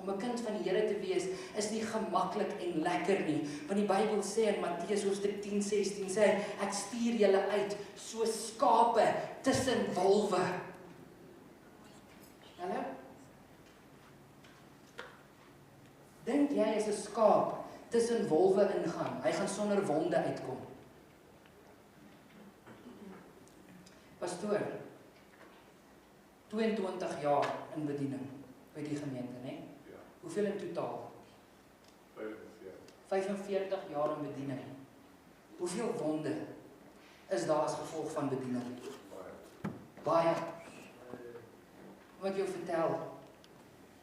Om 'n kind van die Here te wees, is nie gemaklik en lekker nie, want die Bybel sê in Matteus hoofstuk 10:16 sê, ek stuur julle uit so skape tussen wolwe. Hallo? Dink jy as 'n skaap tussen wolwe ingaan, hy gaan sonder wonde uitkom? Pastoor, 22 jaar in bediening by die gemeente, né? Ja. Hoeveel in totaal? 45 jaar in bediening. Hoeveel wonde is daar as gevolg van bediening? Baie. Wat ek jou vertel,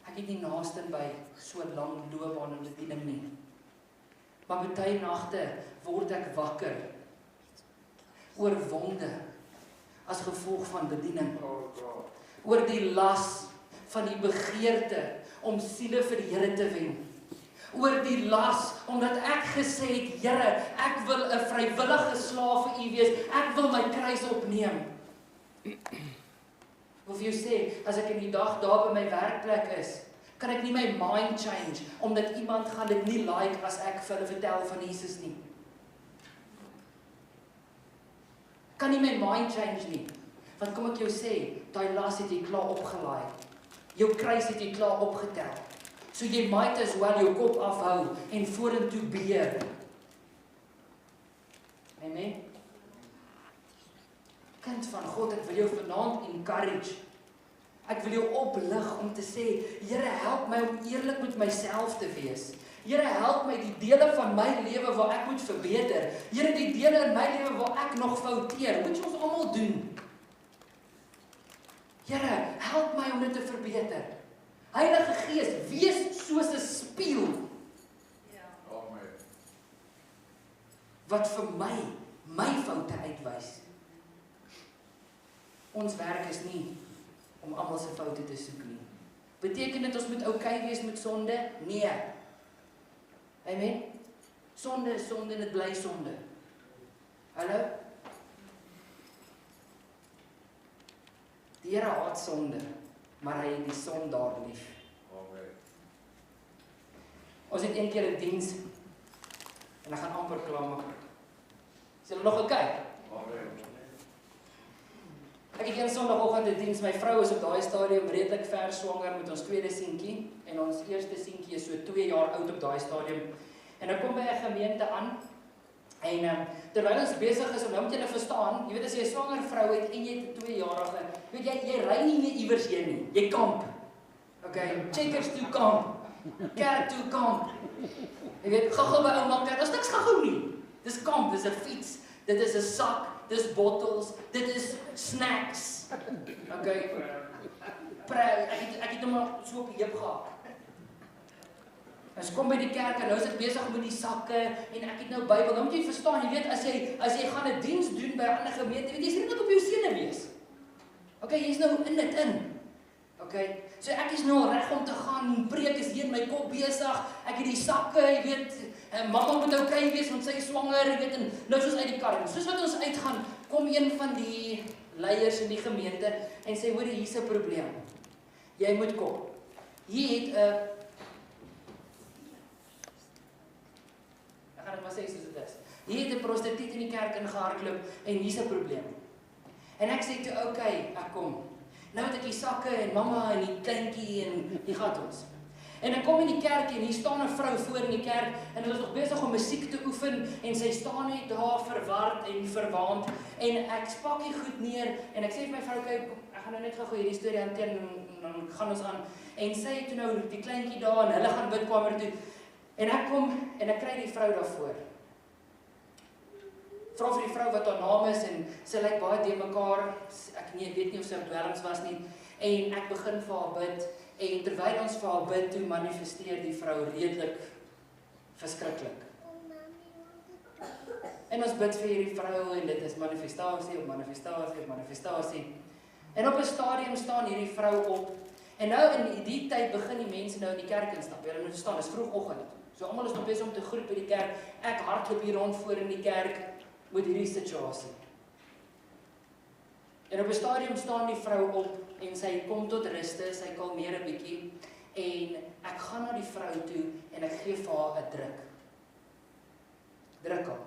ek het nie naaste by so lang loopbaan in bediening nie. Maar baie nagte word ek wakker oor wonde as gevolg van bediening. Oor die las van die begeerte om siele vir die Here te wen. Oor die las, omdat ek gesê het, Here, ek wil 'n vrywillige slaaf vir U wees, ek wil my kruis opneem. Wil vir jou sê, as ek in die dag daar by my werkplek is, kan ek nie my mind change, omdat iemand gaan dit nie like as ek vir hulle vertel van Jesus nie. Kan nie my mind change nie. Want kom ek jou sê, daai las het jy klaar opgelaai. Jou kruis het jy klaar opgetel. So jy might as well jou kop afhou en vorentoe beer. Amen. Kind van God, ek wil jou vanaand encourage. Ek wil jou oplig om te sê, Here, help my om eerlik met myself te wees. Here, help my die dele van my lewe waar ek moet verbeter. Here, die dele in my lewe waar ek nog fouteer. Moet ons almal doen. Here, help my om dit te verbeter. Heilige Gees, wees soos 'n spieël. Ja. Amen. Wat vir my foute uitwys. Ons werk is nie om almal se foute te soek nie. Beteken dit ons moet okay wees met sonde? Nee. Amen. Sonde is sonde en dit bly sonde. Hallo? Die Here haat sonde, maar hy het die sondaar lief. Amen. Ons het een keer 'n diens en ek gaan amper klaar maak. Is julle nog okay? Amen. Ek het een Sondagoggend 'n diens. My vrou is op daai stadium redelik ver swanger met ons tweede seentjie en ons eerste seentjie is so 2 jaar oud op daai stadium. En ek kom by 'n gemeente aan En terwyl ons besig is om nou moet julle verstaan, jy weet as jy 'n swanger vrou het en jy het 'n 2-jarige, weet jy ry nie meer iewers heen nie. Jy kamp. Okay, Checkers toe kamp. Kerk toe kamp. Jy weet, gou-gou by ouma kerk. Daar's niks gou-gou nie. Dis kamp, dis 'n fiets, dit is 'n sak, dis bottels, dit is snacks. Okay. Ek het hom maar so op die heup gehak. Ons kom by die kerk en nou is ek besig met die sakke en ek het nou Bybel. Nou moet jy verstaan, jy weet as jy gaan 'n diens doen by 'n ander gemeente, weet jy is nie net op jou sene wees. Okay, jy's nou in dit in. Okay. So ek is nou reg om te gaan, preek is hier in my kop besig. Ek het die sakke, jy weet, mamma moet okay wees want sy is swanger, jy weet, en nou soos uit die kar. En soos wat ons uitgaan, kom een van die leiers in die gemeente en sê, hoor, hier's 'n probleem. Jy moet kom. Hier het 'n maar sê soos dit is. Hier het 'n prostituut in die kerk ingehardloop en hier's 'n probleem. En ek sê toe, okay, ek kom. Nou het ek die sakke en mamma en die kleintjie en die gat ons. En ek kom in die kerk en hier staan 'n vrou voor in die kerk en hulle is nog besig om musiek te oefen en sy staan net daar verward en verwaand en ek spak die goed neer en ek sê vir my vrou, kyk, ek gaan nou net gou hierdie storie hanteer en dan gaan ons aan. En sy het toe nou die kleintjie daar en hulle gaan bidkamer toe. En ek kom en ek kry die vrou daarvoor. Vra vir die vrou wat haar naam is en sy lyk baie te mekaar. Ek weet nie of sy op dwelms was nie. En ek begin vir haar bid en terwyl ons vir haar bid, toe manifesteer die vrou redelik verskriklik. En ons bid vir hierdie vrou en dit is manifestasie op manifestasie op manifestasie. En op 'n stadium staan hierdie vrou op. En nou in die tyd begin die mense nou in die kerk instap. Julle moet verstaan, dit is vroegoggend. So almal is nog besig om te groet by die kerk. Ek hardloop hier rond voor in die kerk met hierdie situasie. En op 'n stadium staan die vrou op en sy kom tot ruste, sy kalmeer 'n bietjie en ek gaan na die vrou toe en ek gee vir haar 'n druk. Druk haar.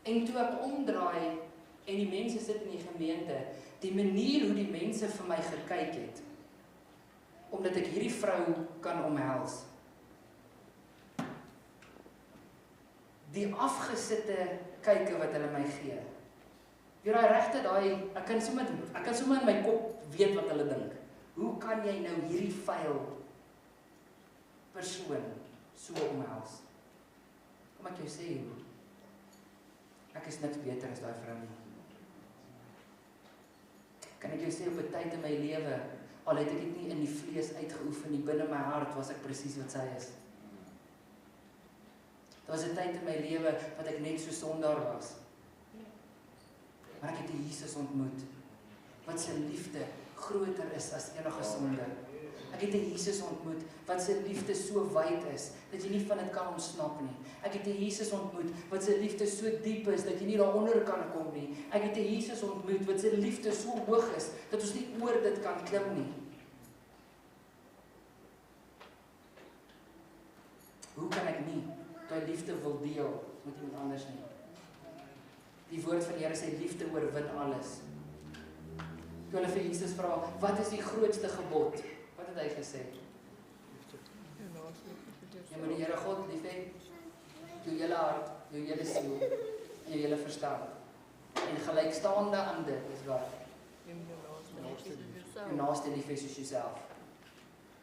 En toe ek omdraai en die mense sit in die gemeente, die manier hoe die mense vir my gekyk het, omdat ek hierdie vrou kan omhels. Die afgesitte kyke wat hulle my gee. Jy raai regte daai, ek kan sommer in my kop weet wat hulle dink. Hoe kan jy nou hierdie vuil persoon so omhels? Kom ek jou sê hoe? Ek is niks beter as daai vrou nie. Kan ek jou sê op 'n tyd in my lewe, al het ek dit nie in die vlees uitgeoefen nie, binne my hart was ek presies wat sy is. Daar was 'n tyd in my lewe wat ek net so sondaar was. Maar ek het die Jesus ontmoet, wat sy liefde groter is as enige sonde. Ek het 'n Jesus ontmoet, wat sy liefde so wyd is, dat jy nie van dit kan ontsnap nie. Ek het 'n Jesus ontmoet, wat sy liefde so diep is, dat jy nie daaronder kan kom nie. Ek het 'n Jesus ontmoet, wat sy liefde so hoog is, dat ons nie oor dit kan klim nie. Hoe kan ek nie daai liefde wil deel met iemand anders nie? Die woord van die Here sê liefde oorwin alles. Toe hulle vir Jesus vra, wat is die grootste gebod? Wat het hy gesê? Jy moet die Here God lief hê, jou hele hart, jou hele siel en jou hele verstand. En gelykstaande aan dit is wat? Jou naaste lief hê soos jouself.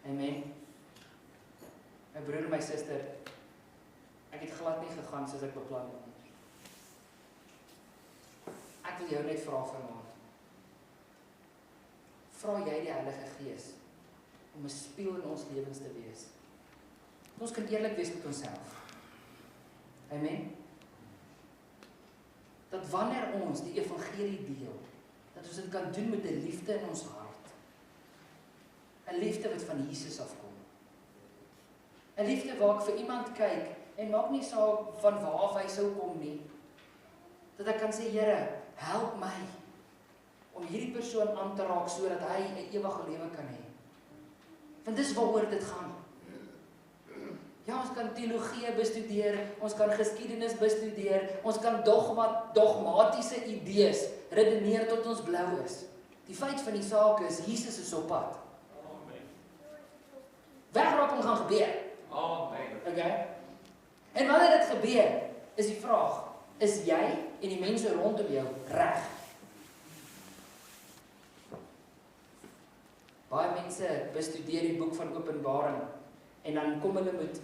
Amen. My broer en my suster, ek het glad nie gegaan soos ek beplan het. Ek wil jou net vra vanaand. Vra jy die Heilige Gees om 'n spieël in ons lewens te wees? Ons kan eerlik wees met onsself. Amen. Dat wanneer ons die evangelie deel, dat ons dit kan doen met 'n liefde in ons hart. 'n Liefde wat van Jesus afkom. 'n Liefde waar ek vir iemand kyk en maak nie saak van waar hy sou kom nie. Dat ek kan sê, Here, help my om hierdie persoon aan te raak sodat hy 'n ewige lewe kan hê. Want dis waaroor dit gaan. Ja, ons kan teologie bestudeer, ons kan geskiedenis bestudeer, ons kan dogmatiese idees redeneer tot ons blou is. Die feit van die saak is, Jesus is op pad. Amen. Wegraping gaan gebeur. Amen. Okay? En wanneer dit gebeur, is die vraag, is jy en die mense rondom jou reg? Baie mense bestudeer die boek van Openbaring en dan kom hulle met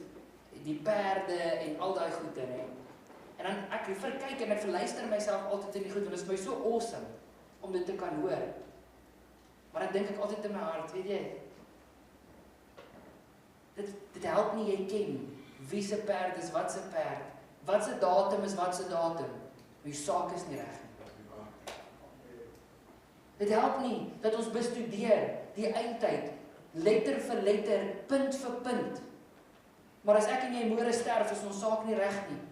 die perde en al daai goede, hè. En dan ek verkyk en ek verluister myself altyd in die goed, want dit is my so awesome om dit te kan hoor. Maar dan dink ek altyd in my hart, weet jy, dit help nie, jy ken wie se perd is wat se perd, wat se datum is wat se datum. Die saak is nie reg nie. Dit help nie dat ons bestudeer die eindtyd, letter vir letter, punt vir punt. Maar as ek en jy môre sterf, is ons saak nie reg nie.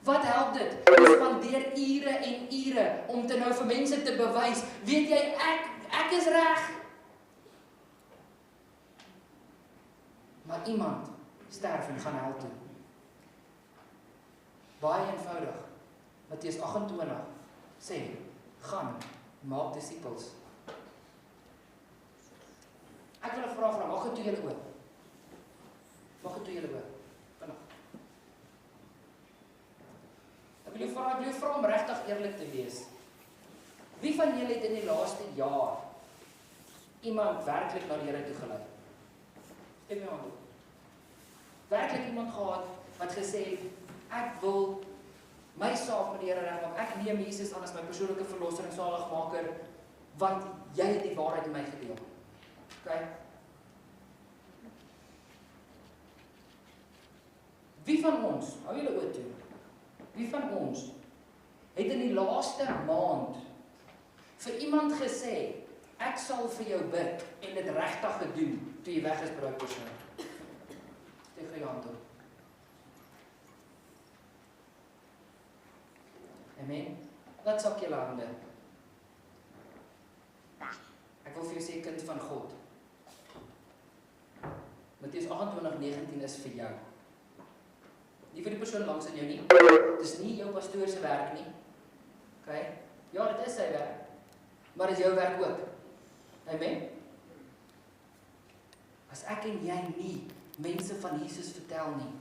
Wat help dit? Ons spandeer ure en ure om te nou vir mense te bewys, weet jy, ek is reg. Maar iemand sterf en gaan hel toe. Baie eenvoudig. Matteus 28 sê, gaan, maak disippels. Ek wil 'n vraag vra, maak dit toe julle oop. Maak dit toe julle oop. Ek wil jou vra om regtig eerlik te wees. Wie van julle het in die laaste jaar iemand werklik na die Here toe gelei? Steek my hand op. Werklik iemand gehad wat gesê het, ek wil my saak met die Here regmaak. Ek neem Jesus aan as my persoonlike verlosser en saligmaker, want jy het die waarheid in my gedeel. Okay? Wie van ons, hou julle oor toe, wie van ons het in die laaste maand vir iemand gesê, ek sal vir jou bid en dit regtig gedoen toe jy weg is by daai persoon? Steek jou hand op. Amen. Laat sak julle hande. Ek wil vir jou sê, kind van God. Matteus 28:19 is vir jou. Nie vir die persoon langs in jou nie. Dis nie jou pastoor se werk nie. Okay? Ja, dit is sy werk. Maar dis jou werk ook. Amen. As ek en jy nie mense van Jesus vertel nie,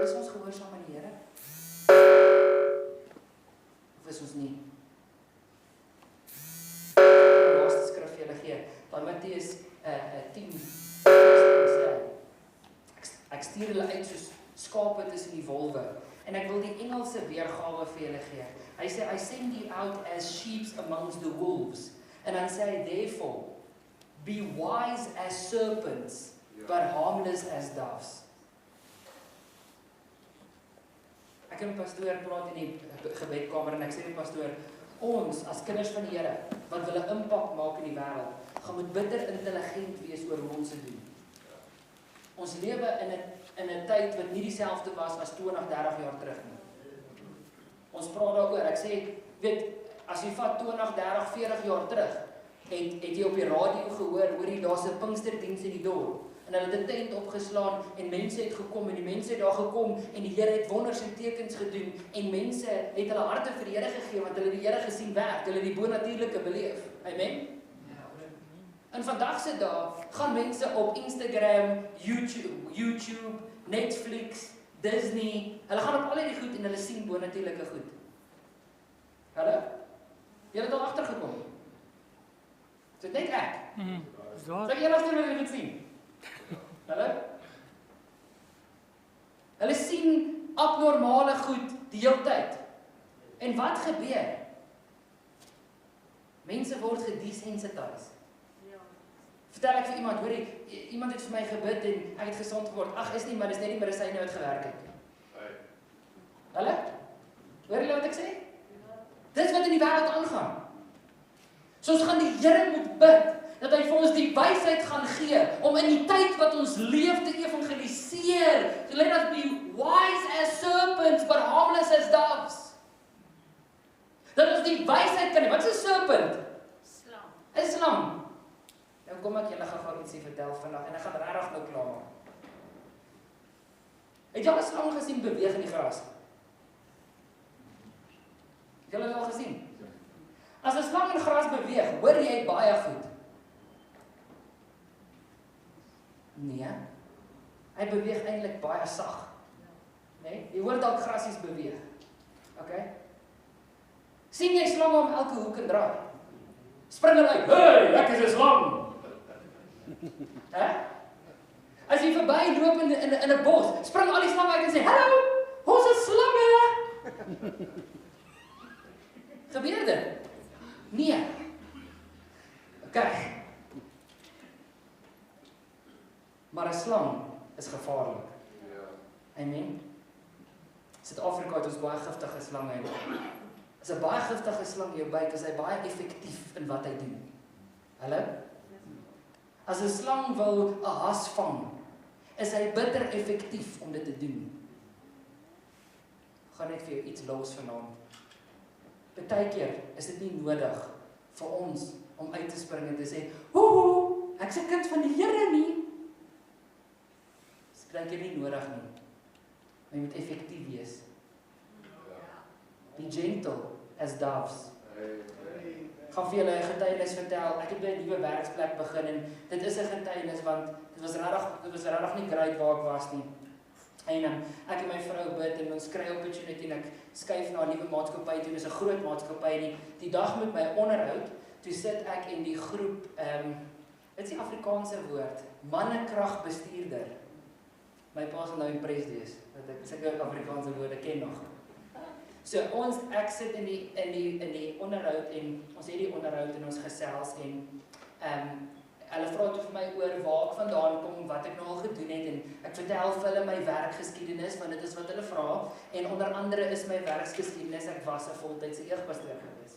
is ons gehoorsaam aan die Here? Of is ons nie? Die laaste skrif vir julle gee, van Matteus 10 sê, ek stuur hulle uit soos skape tussen die wolwe. En ek wil die Engelse weergawe vir julle gee. Hy sê, I send you out as sheep amongst the wolves. En dan sê hy, therefore, be wise as serpents, but harmless as doves. Ek en pastoor praat in die gebedkamer en ek sê die pastoor, ons as kinders van die Here, wat wil 'n impak maak in die wêreld, gaan moet bitter intelligent wees oor hoe ons dit doen. Ons lewe in 'n tyd wat nie dieselfde was as 20, 30 jaar terug nie. Ons praat daaroor, ek sê, weet, as jy vat 20, 30, 40 jaar terug, het jy op die radio gehoor, hoor jy, daar's 'n Pinksterdiens in die dorp, en hulle het 'n tent opgeslaan, en mense het gekom, en die mense het daar gekom, en die Here het wonders en tekens gedoen, en mense het hulle harte vir die Here gegee, want hulle die Here gesien werk, hulle die bonatuurlike beleef. Amen? In vandag se dae gaan mense op Instagram, YouTube, Netflix, Disney, hulle gaan op al die goed en hulle sien bonatuurlike goed. Hallo? Jy het al agtergekom. Dit net ek. Sal jy laat hulle dit sien? Hallo? Hulle sien abnormale goed die hele tyd. En wat gebeur? Mense word gedesensitized. Vertel ek vir iemand, hoor jy, iemand het vir my gebid en ek het gesond geword. Ag, is nie, maar dis net die medisyne wat gewerk het. Hallo? Hoor jy wat ek sê? Dis wat in die wêreld aangaan. So ons gaan die Here moet bid, dat hy vir ons die wysheid gaan gee, om in die tyd wat ons leef te evangeliseer. So let us be wise as serpents, but harmless as doves. Dat ons die wysheid kan hê. Wat is 'n serpent? Slang. 'n Slang. Nou kom ek julle gou ietsie vertel vandag, en ek gaan regtig nou klaar maak. Het jy al 'n slang gesien beweeg in die gras? Het julle dit al gesien? As 'n slang in gras beweeg, hoor jy baie goed. Nee. Hy beweeg eintlik baie sag. Nee? Jy hoor dalk grasies beweeg. Okay? Sien jy slange om elke hoek en draai? Spring hulle uit. Hey, ek is 'n slang. Hè? As jy verbyloop in 'n bos, spring al die slange uit en sê, "Hallo, ons is slange." Gebeur dit? Nee. Okay. Maar 'n slang is gevaarlik. Ja. Amen. Suid-Afrika het ons baie giftige slange en as 'n baie giftige slang in jou buik, is hy baie effektief in wat hy doen. Hallo? As 'n slang wil 'n has vang, is hy bitter effektief om dit te doen. Gaan net vir jou iets los vanaand. Partykeer is dit nie nodig vir ons om uit te spring en te sê, "Ho, ek's 'n kind van die Here nie." Dis partykeer nie nodig nie. Maar jy moet effektief wees. Be gentle as doves. Ek gaan vir julle 'n getuienis vertel. Ek het by 'n nuwe werksplek begin en dit is 'n getuienis want dit was regtig nie great waar ek was nie. En ek en my vrou bid en ons kry 'n opportunity en ek skuif na 'n nuwe maatskappy toe. Dis 'n groot maatskappy en die dag met my onderhoud, toe sit ek in die groep, dit is die Afrikaanse woord, mannekragbestuurder. My pa sal nou impressed wees dat ek sulke Afrikaanse woorde ken nog. So ek sit in die onderhoud en ons het die onderhoud en ons gesels en hulle vra toe vir my oor waar ek vandaan kom, wat ek nou al gedoen het en ek vertel vir hulle my werkgeskiedenis want dit is wat hulle vra en onder andere is my werksgeskiedenis ek was 'n voltydse jeugpastoor gewees.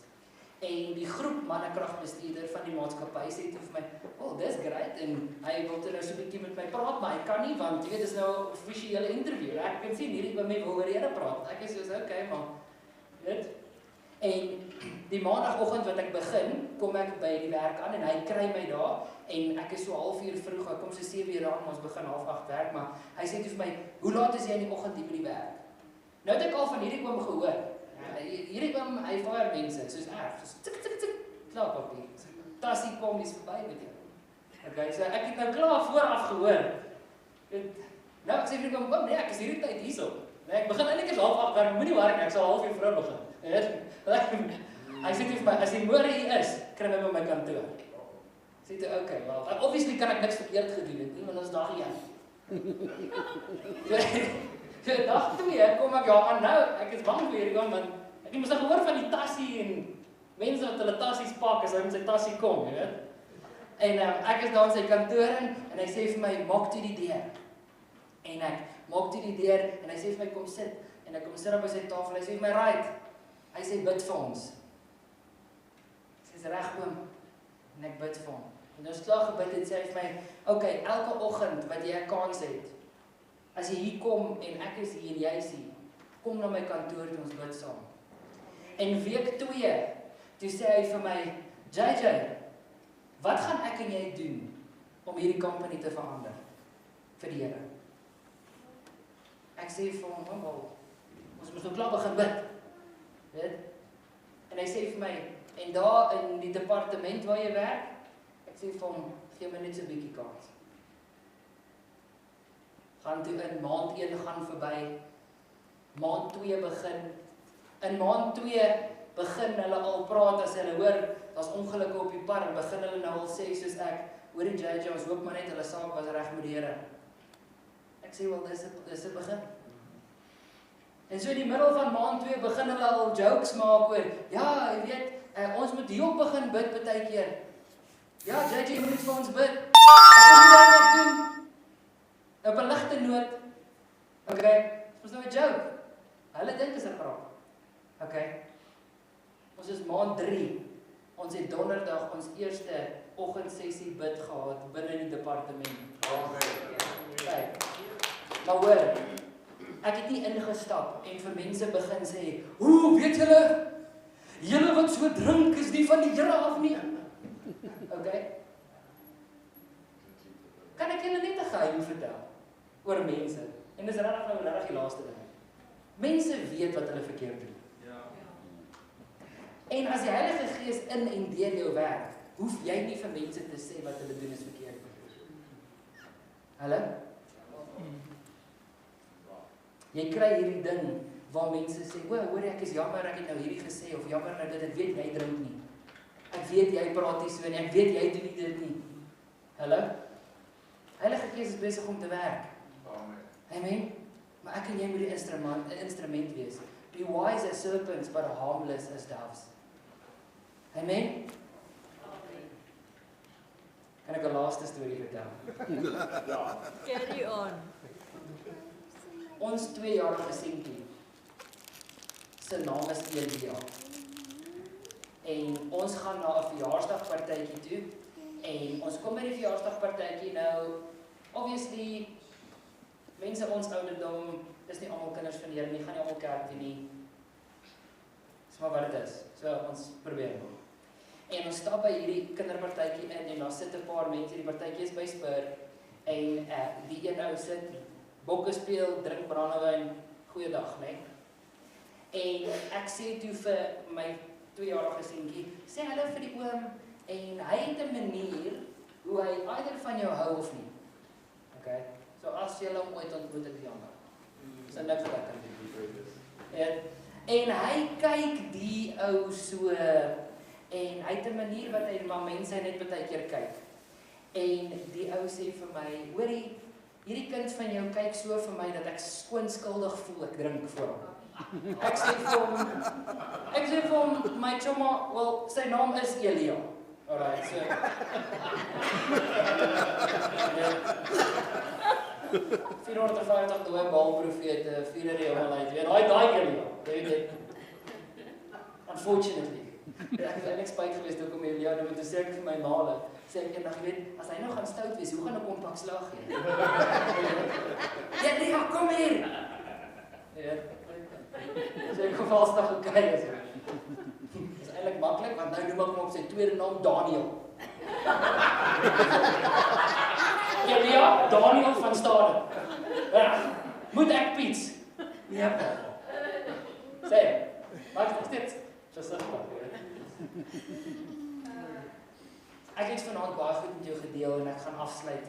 En die groep mannekragbestuurder van die maatskappy sê toe vir my, "Oh, dis great," en hy wil nou so 'n bietjie met my praat, maar hy kan nie want jy weet dis nou 'n offisiële interview. Ek kan sien hierdie by my wil oor die Here praat. Ek is soos okay, maar weet. En die maandagooggend wat ek begin, kom ek by die werk aan en hy kry my daar en ek is so 0:30 vroeg, ek kom so 7:00 aan, ons begin 7:30 werk, maar hy sê toe vir my, "Hoe laat is jy in die oggend hier by die werk?" Nou het ek al van hierdie oom gehoor. Hierdie oom, hy fire mense, soos erg, soos tik, klaar papie. Tassie kom, dis verby met jou. Okay, so ek het nou klaar vooraf gehoor. Nou ek sê vir hom, "Nee, ek is hierdie tyd hierso." Nee, ek begin eintlik 7:30 werk, moenie worry, ek sal 0:30 vroeg begin. Hy sê vir my, "As jy môre hier is, kry my by my kantoor." Sê toe, "Okay, well, obviously kan ek niks verkeerd gedoen het nie, want ons dag 1." So dag 2 kom ek aan nou, ek is bang vir hierdie gaan want ek het mos gehoor van die tassie en mense wat hulle tassies pak as hy met sy tassie kom, jy weet. En ek is daar in sy kantoor en hy sê vir my, "Maak toe die deur." En ek maak toe die deur en hy sê vir my, "Kom sit." En ek kom sit op sy tafel, hy sê vir my, "Right." Hy sê, "Bid vir ons." Ek sê, "Reg oom." En ek bid vir hom. En nou klaar gebid het, sê hy vir my, "Okay, elke oggend wat jy 'n kans het, as jy hier kom en ek is hier en jy is hier, kom na my kantoor en ons bid saam." En week 2, toe sê hy vir my, "JJ, wat gaan ek en jy doen om hierdie company te verander vir die Here?" Ek sê vir hom, "Ons moet nou klaar begin bid." Weet? En hy sê vir my, "En daar in die departement waar jy werk?" Ek sê vir hom, "Gee my net so 'n bietjie kans." Gaan toe in maand 1 gaan verby, maand 2 begin. In maand 2 begin hulle al praat as hulle hoor, daar's ongelukke op die pad, begin hulle nou al sê soos ek, "Hoorie JJ, ons hoop maar net hulle saak was reg met die Here." Ek sê, "Wel, dis 'n begin." En so in die middel van maand 2 begin hulle al jokes maak oor, "Ja, jy weet, ons moet hierop begin bid partykeer. Ja, JJ moet vir ons bid. Wat moet ek doen? Op 'n ligte noot." Okay, dis nou 'n joke. Hulle dink is 'n grap. Okay. Ons is maand 3. Ons het donderdag ons eerste oggendsessie bid gehad binne die departement. Amen. Okay. Maar hoor, ek het nie ingestap en vir mense begin sê, "Hoe weet julle? Julle wat so drink is nie van die Here af nie." Okay? Kan ek julle net 'n geheim vertel oor mense? En dis regtig die laaste ding. Mense weet wat hulle verkeerd doen. Ja. En as die Heilige Gees in en deur jou werk, hoef jy nie vir mense te sê wat hulle doen is verkeerd. Hallo? Jy kry hierdie ding waar mense sê, hoor ek is jammer ek het nou hierdie gesê of jammer nou dit ek weet jy drink nie. Ek weet jy praat nie so nie, ek weet jy doen nie dit nie. Hallo? Heilige Gees is besig om te werk. Amen. Maar ek en jy moet die instrument wees. Be wise as serpents, but harmless as doves. Amen. Kan ek 'n laaste storie vertel? Carry on. Ons 2-jarige seentjie se naam is Elia. En ons gaan na 'n verjaarsdagpartytjie toe en ons kom by die verjaarsdagpartytjie nou obviously mense ons ouderdom is nie almal kinders van die Here nie, gaan nie almal kerk toe nie. Dis maar wat dit is. So ons probeer maar. En ons stap by hierdie kinderpartytjie in en daar sit 'n paar mense, die partytjie is by Spur en die een ou sit bokke speel, drink brandewyn, goeiedag, né? En ek sê toe vir my 2-jarige seentjie, sê hallo vir die oom en hy het 'n manier hoe hy either van jou hou of nie. Okay? So as jy hom ooit ontmoet het, jammer. So niks wat ek kan doen. En hy kyk die ou so en hy het 'n manier wat hy maar mense net baie keer kyk. En die ou sê vir my, hoorie, hierdie kind van jou kyk so vir my dat ek skoonskuldig voel ek drink vir hom. Ek sê vir hom, my chomma, well, sy naam is Elia. Alright, so. 450 dooie baalprofete, 4 in die hemel uit. Daai Elia, weet jy. Unfortunately. Ek het eintlik spyt gewees toe kom Elia, nou moet ek sê vir my maale, sê ek eendag, jy weet, as hy nou gaan stout wees, hoe gaan ek hom pak slag gee? Ja, kom hier. Ja. So ek geval staan gekry is. Dit is eintlik maklik want nou noem ek hom op sy tweede naam Daniel. Elia, Daniel van Stade. Ja, moet ek Piets? Ja. Sê, maak dit. Dis so. Ek het vanaand baie goed met jou gedeel en ek gaan afsluit.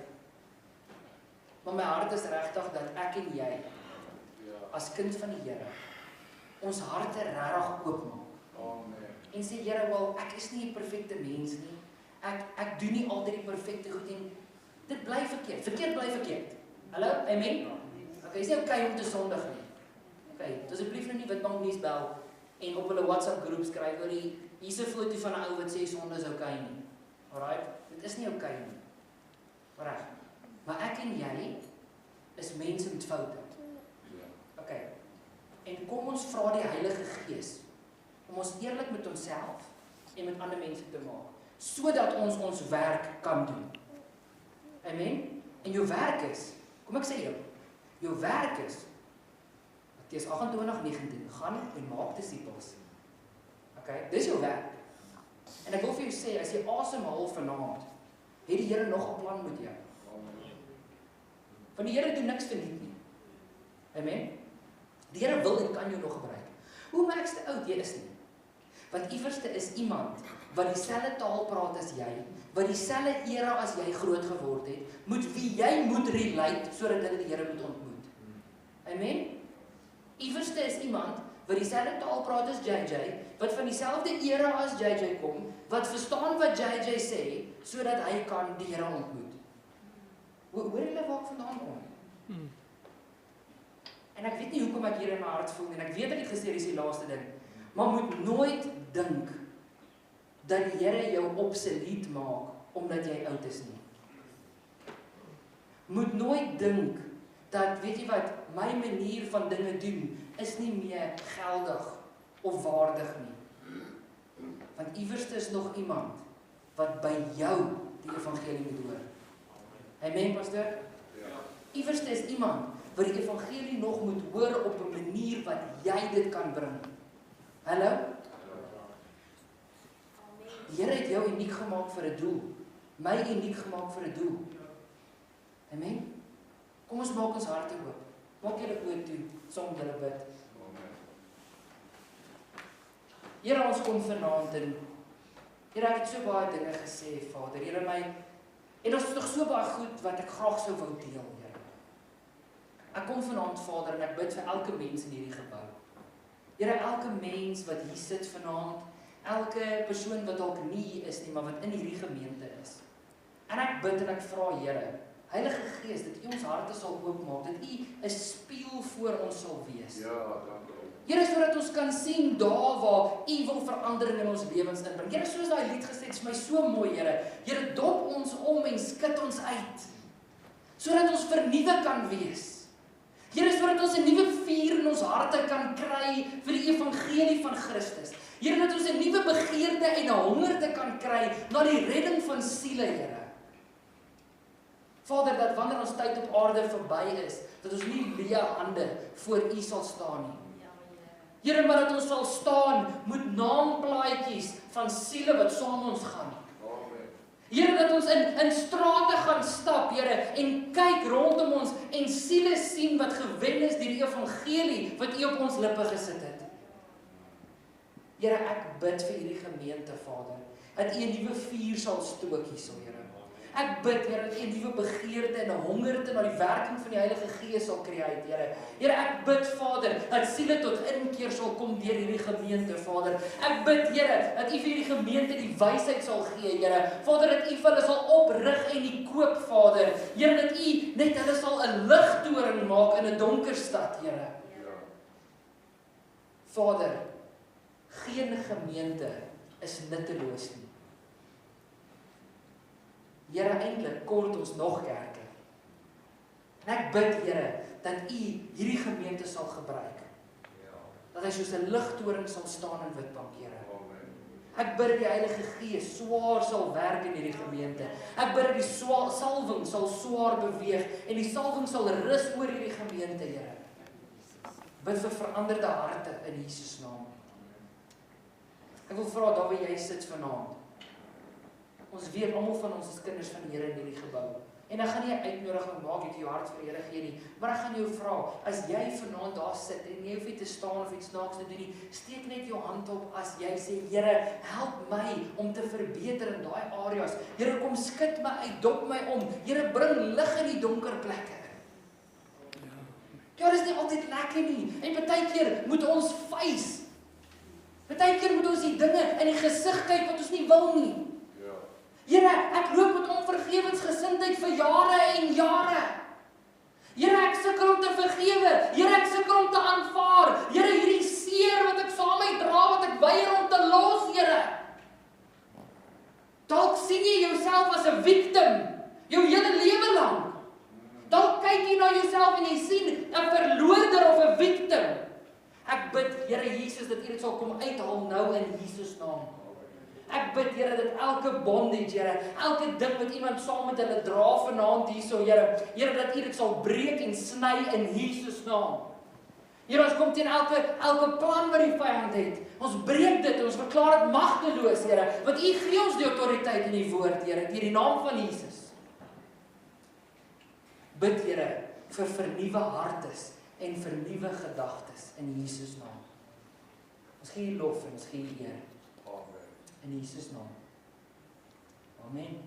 Maar my hart is regtig dat ek en jy as kind van die Here ons harte regtig oopmaak. Amen. En sê Here, wel, ek is nie 'n perfekte mens nie. Ek doen nie altyd die perfekte goed en dit bly verkeerd. Verkeerd bly verkeerd. Hallo? Amen. Okay, is nie okay om te sondig nie. Okay, asseblief nou nie Witbank nuus bel en op hulle WhatsApp groep skryf oor hier's 'n foto van 'n ou wat sê sonde is okay nie. Alright? Dit is nie okay nie. Reg. Maar ek en jy is mense met foute. Okay. En kom ons vra die Heilige Gees om ons eerlik met onsself en met ander mense te maak, sodat ons ons werk kan doen. Amen. En jou werk is, kom ek sê jou werk is Matteus 28:19, gaan en maak disippels. Okay, dis jou werk. En ek wil vir jou sê, as jy asemhaal vanaand, het die Here nog 'n plan met jou. Want die Here doen niks verniet nie. Amen. Die Here wil en kan jou nog gebruik. Hoe merkste oud jy is nie? Want iewerste is iemand wat dieselfde taal praat as jy, wat dieselfde era as jy groot geword het, moet wie jy moet relate sodat hulle die Here moet ontmoet. Amen. Iewerste is iemand wat dieselfde taal praat as JJ, wat van dieselfde era as JJ kom, wat verstaan wat JJ sê sodat hy kan die Here ontmoet. Hoor julle waar ek vandaan kom? En ek weet nie hoekom ek hier in my hart voel en ek weet ek het gesê dis die laaste ding, maar moet nooit dink dat die Here jou obsolet maak omdat jy oud is nie. Moet nooit dink dat, weet jy wat, my manier van dinge doen is nie meer geldig of waardig nie. Want iewerste is nog iemand wat by jou die evangelie moet hoor. Amen, pastor? Iewerste is iemand wat die evangelie nog moet hoor op 'n manier wat jy dit kan bring. Hallo? Die Here het jou uniek gemaak vir 'n doel. My uniek gemaak vir 'n doel. Amen? Kom ons maak ons harte oop. Maak julle oë toe, som julle bid. Here, ons kom vanaand en Here, ek het so baie dinge gesê, Vader. Here, En ons is nog so baie goed wat ek graag sou wou deel, Here. Ek kom vanaand, Vader, en ek bid vir elke mens in hierdie gebou. Here, elke mens wat hier sit vanaand, elke persoon wat dalk nie hier is nie, maar wat in hierdie gemeente is. En ek bid en ek vra, Here, Heilige Gees, dat U ons harte sal oopmaak, dat U 'n spieël voor ons sal wees. Ja, dankie. Here, sodat ons kan sien daar waar U wil verandering in ons lewens inbring. Here, soos daai lied gesê het, is my so mooi, Here. Here, dop ons om en skud ons uit, sodat ons vernuwe kan wees. Here, sodat ons 'n nuwe vuur in ons harte kan kry vir die evangelie van Christus. Here, dat ons 'n nuwe begeerte en 'n hongerte kan kry na die redding van siele, Here. Vader, dat wanneer ons tyd op aarde verby is, dat ons nie leë hande voor U sal staan nie. Here, maar dat ons sal staan met naamplaatjies van siele wat saam ons gaan. Here, dat ons in strate gaan stap, Here, en kyk rondom ons en siele sien wat gewen is deur die evangelie wat U op ons lippe gesit het. Here, ek bid vir hierdie gemeente, Vader, dat U 'n nuwe vuur sal stook hierso, Here. Ek bid, Here, dat U 'n nuwe begeerte en 'n hongerte na die werking van die Heilige Gees sal create, Here. Here, ek bid, Vader, dat siele tot inkeer sal kom deur hierdie gemeente, Vader. Ek bid, Here, dat U vir hierdie gemeente die wysheid sal gee, Here. Vader, dat U vir hulle sal oprig en die koop, Vader. Here, dat U net hulle sal 'n ligtoring maak in 'n donker stad, Here. Vader, geen gemeente is nutteloos nie. Here, eintlik kort ons nog kerke. En ek bid, Here, dat U hierdie gemeente sal gebruik. Dat hy soos 'n ligtoring sal staan in Witbank, Here. Ek bid dat die Heilige Gees swaar sal werk in hierdie gemeente. Ek bid dat die salwing sal swaar beweeg en die salwing sal rus oor hierdie gemeente, Here. Bid vir veranderde harte in Jesus naam. Ek wil vra daar waar jy sit vanaand. Ons weet almal van ons is kinders van die Here in hierdie gebou. En ek gaan nie 'n uitnodiging maak dat jy jou hart vir die Here gee nie, maar ek gaan jou vra, as jy vanaand daar sit en jy hoef nie te staan of iets snaaks te doen nie, steek net jou hand op as jy sê, Here, help my om te verbeter in daai areas. Here, kom skud my uit, dop my om. Here, bring lig in die donker plekke. Ja, dit is nie altyd lekker nie. En baie keer moet ons face. Baie keer moet ons die dinge in die gesig kyk wat ons nie wil nie. Here, ek loop met onvergewensgesindheid vir jare en jare. Here, ek sukkel om te vergewe. Here, ek sukkel om te aanvaar. Here, hierdie seer wat ek saam met dra, wat ek weier om te los, Here. Dalk sien jy jouself as 'n victim, jou hele lewe lank. Dalk kyk jy na jouself en jy sien 'n verloorder of 'n victim. Ek bid, Here Jesus, dat U dit sal kom uithaal nou in Jesus naam. Ek bid, Here, dat elke bondage, Here, elke ding wat iemand saam met hulle dra vanaand hierso, Here, Here, dat U dit sal breek en sny in Jesus naam. Here, ons kom teen elke plan wat die vyand het. Ons breek dit en ons verklaar dit magteloos, Here, want U gee ons die autoriteit in die woord, Here, deur die naam van Jesus. Bid, Here, vir vernuwe hartes en vernuwe gedagtes in Jesus naam. Ons gee U lof en ons gee U eer. In Jesus naam. Amen.